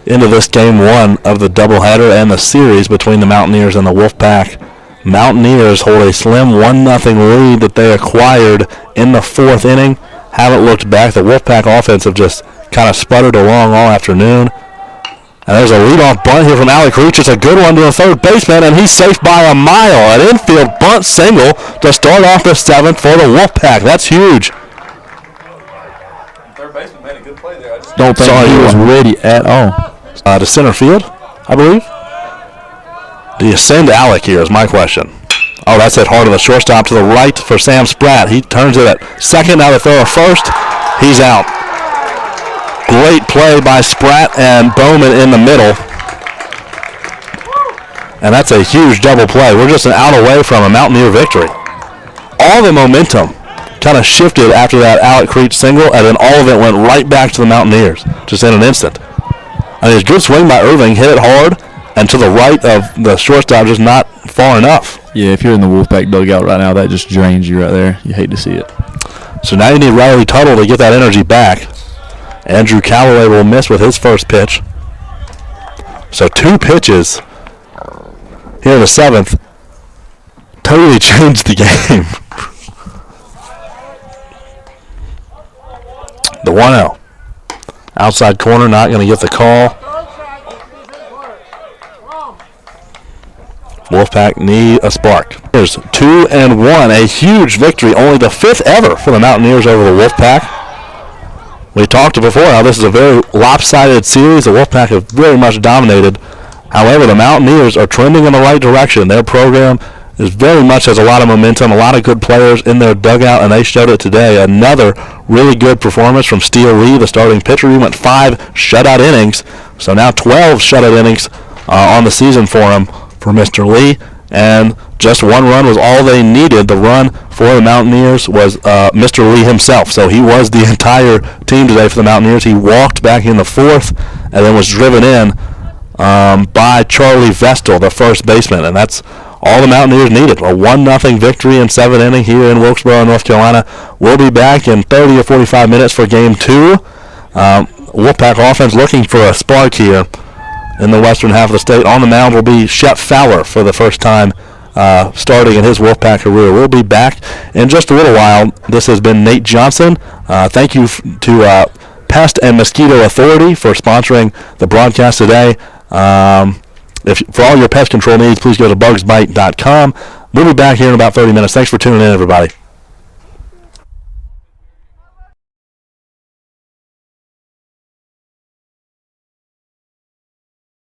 into this game one of the doubleheader and the series between the Mountaineers and the Wolfpack. Mountaineers hold a slim 1-0 lead that they acquired in the fourth inning. Haven't looked back. The Wolfpack offense have just kind of sputtered along all afternoon. And there's a leadoff bunt here from Alec Reach. It's a good one to the third baseman, and he's safe by a mile. An infield bunt single to start off the seventh for the Wolfpack. That's huge. Third baseman made a good play there. I just Don't think he was ready at all. To center field, I believe. Do you send Alec here is my question. Oh, that's hit hard to the shortstop to the right for Sam Spratt. He turns it at second. Now the throw at first. He's out. Great play by Spratt and Bowman in the middle. And that's a huge double play. We're just an out away from a Mountaineer victory. All the momentum kind of shifted after that Alec Creech single, and then all of it went right back to the Mountaineers, just in an instant. I mean, it's a good swing by Irving, hit it hard, and to the right of the shortstop, just not far enough. Yeah, if you're in the Wolfpack dugout right now, that just drains you right there. You hate to see it. So now you need Riley Tuttle to get that energy back. Andrew Calloway will miss with his first pitch. So 2 pitches here in the seventh totally changed the game. The 1-0. Outside corner, not going to get the call. Wolfpack need a spark. Here's 2-1, a huge victory, only the 5th ever for the Mountaineers over the Wolfpack. We talked before how this is a very lopsided series. The Wolfpack have very much dominated. However, the Mountaineers are trending in the right direction. Their program is very much has a lot of momentum, a lot of good players in their dugout, and they showed it today. Another really good performance from Steele Lee, the starting pitcher. He went 5 shutout innings, so now 12 shutout innings on the season for him, for Mr. Lee, and just 1 run was all they needed. The run for the Mountaineers was Mr. Lee himself, so he was the entire team today for the Mountaineers. He walked back in the 4th and then was driven in by Charlie Vestal, the first baseman, and that's all the Mountaineers needed. A 1-0 victory in 7th inning here in Wilkesboro, North Carolina. We'll be back in 30 or 45 minutes for Game 2. Wolfpack offense looking for a spark here in the western half of the state. On the mound will be Shep Fowler for the first time starting in his Wolfpack career. We'll be back in just a little while. This has been Nate Johnson. Thank you to Pest and Mosquito Authority for sponsoring the broadcast today. For all your pest control needs, please go to bugsbite.com. We'll be back here in about 30 minutes. Thanks for tuning in, everybody.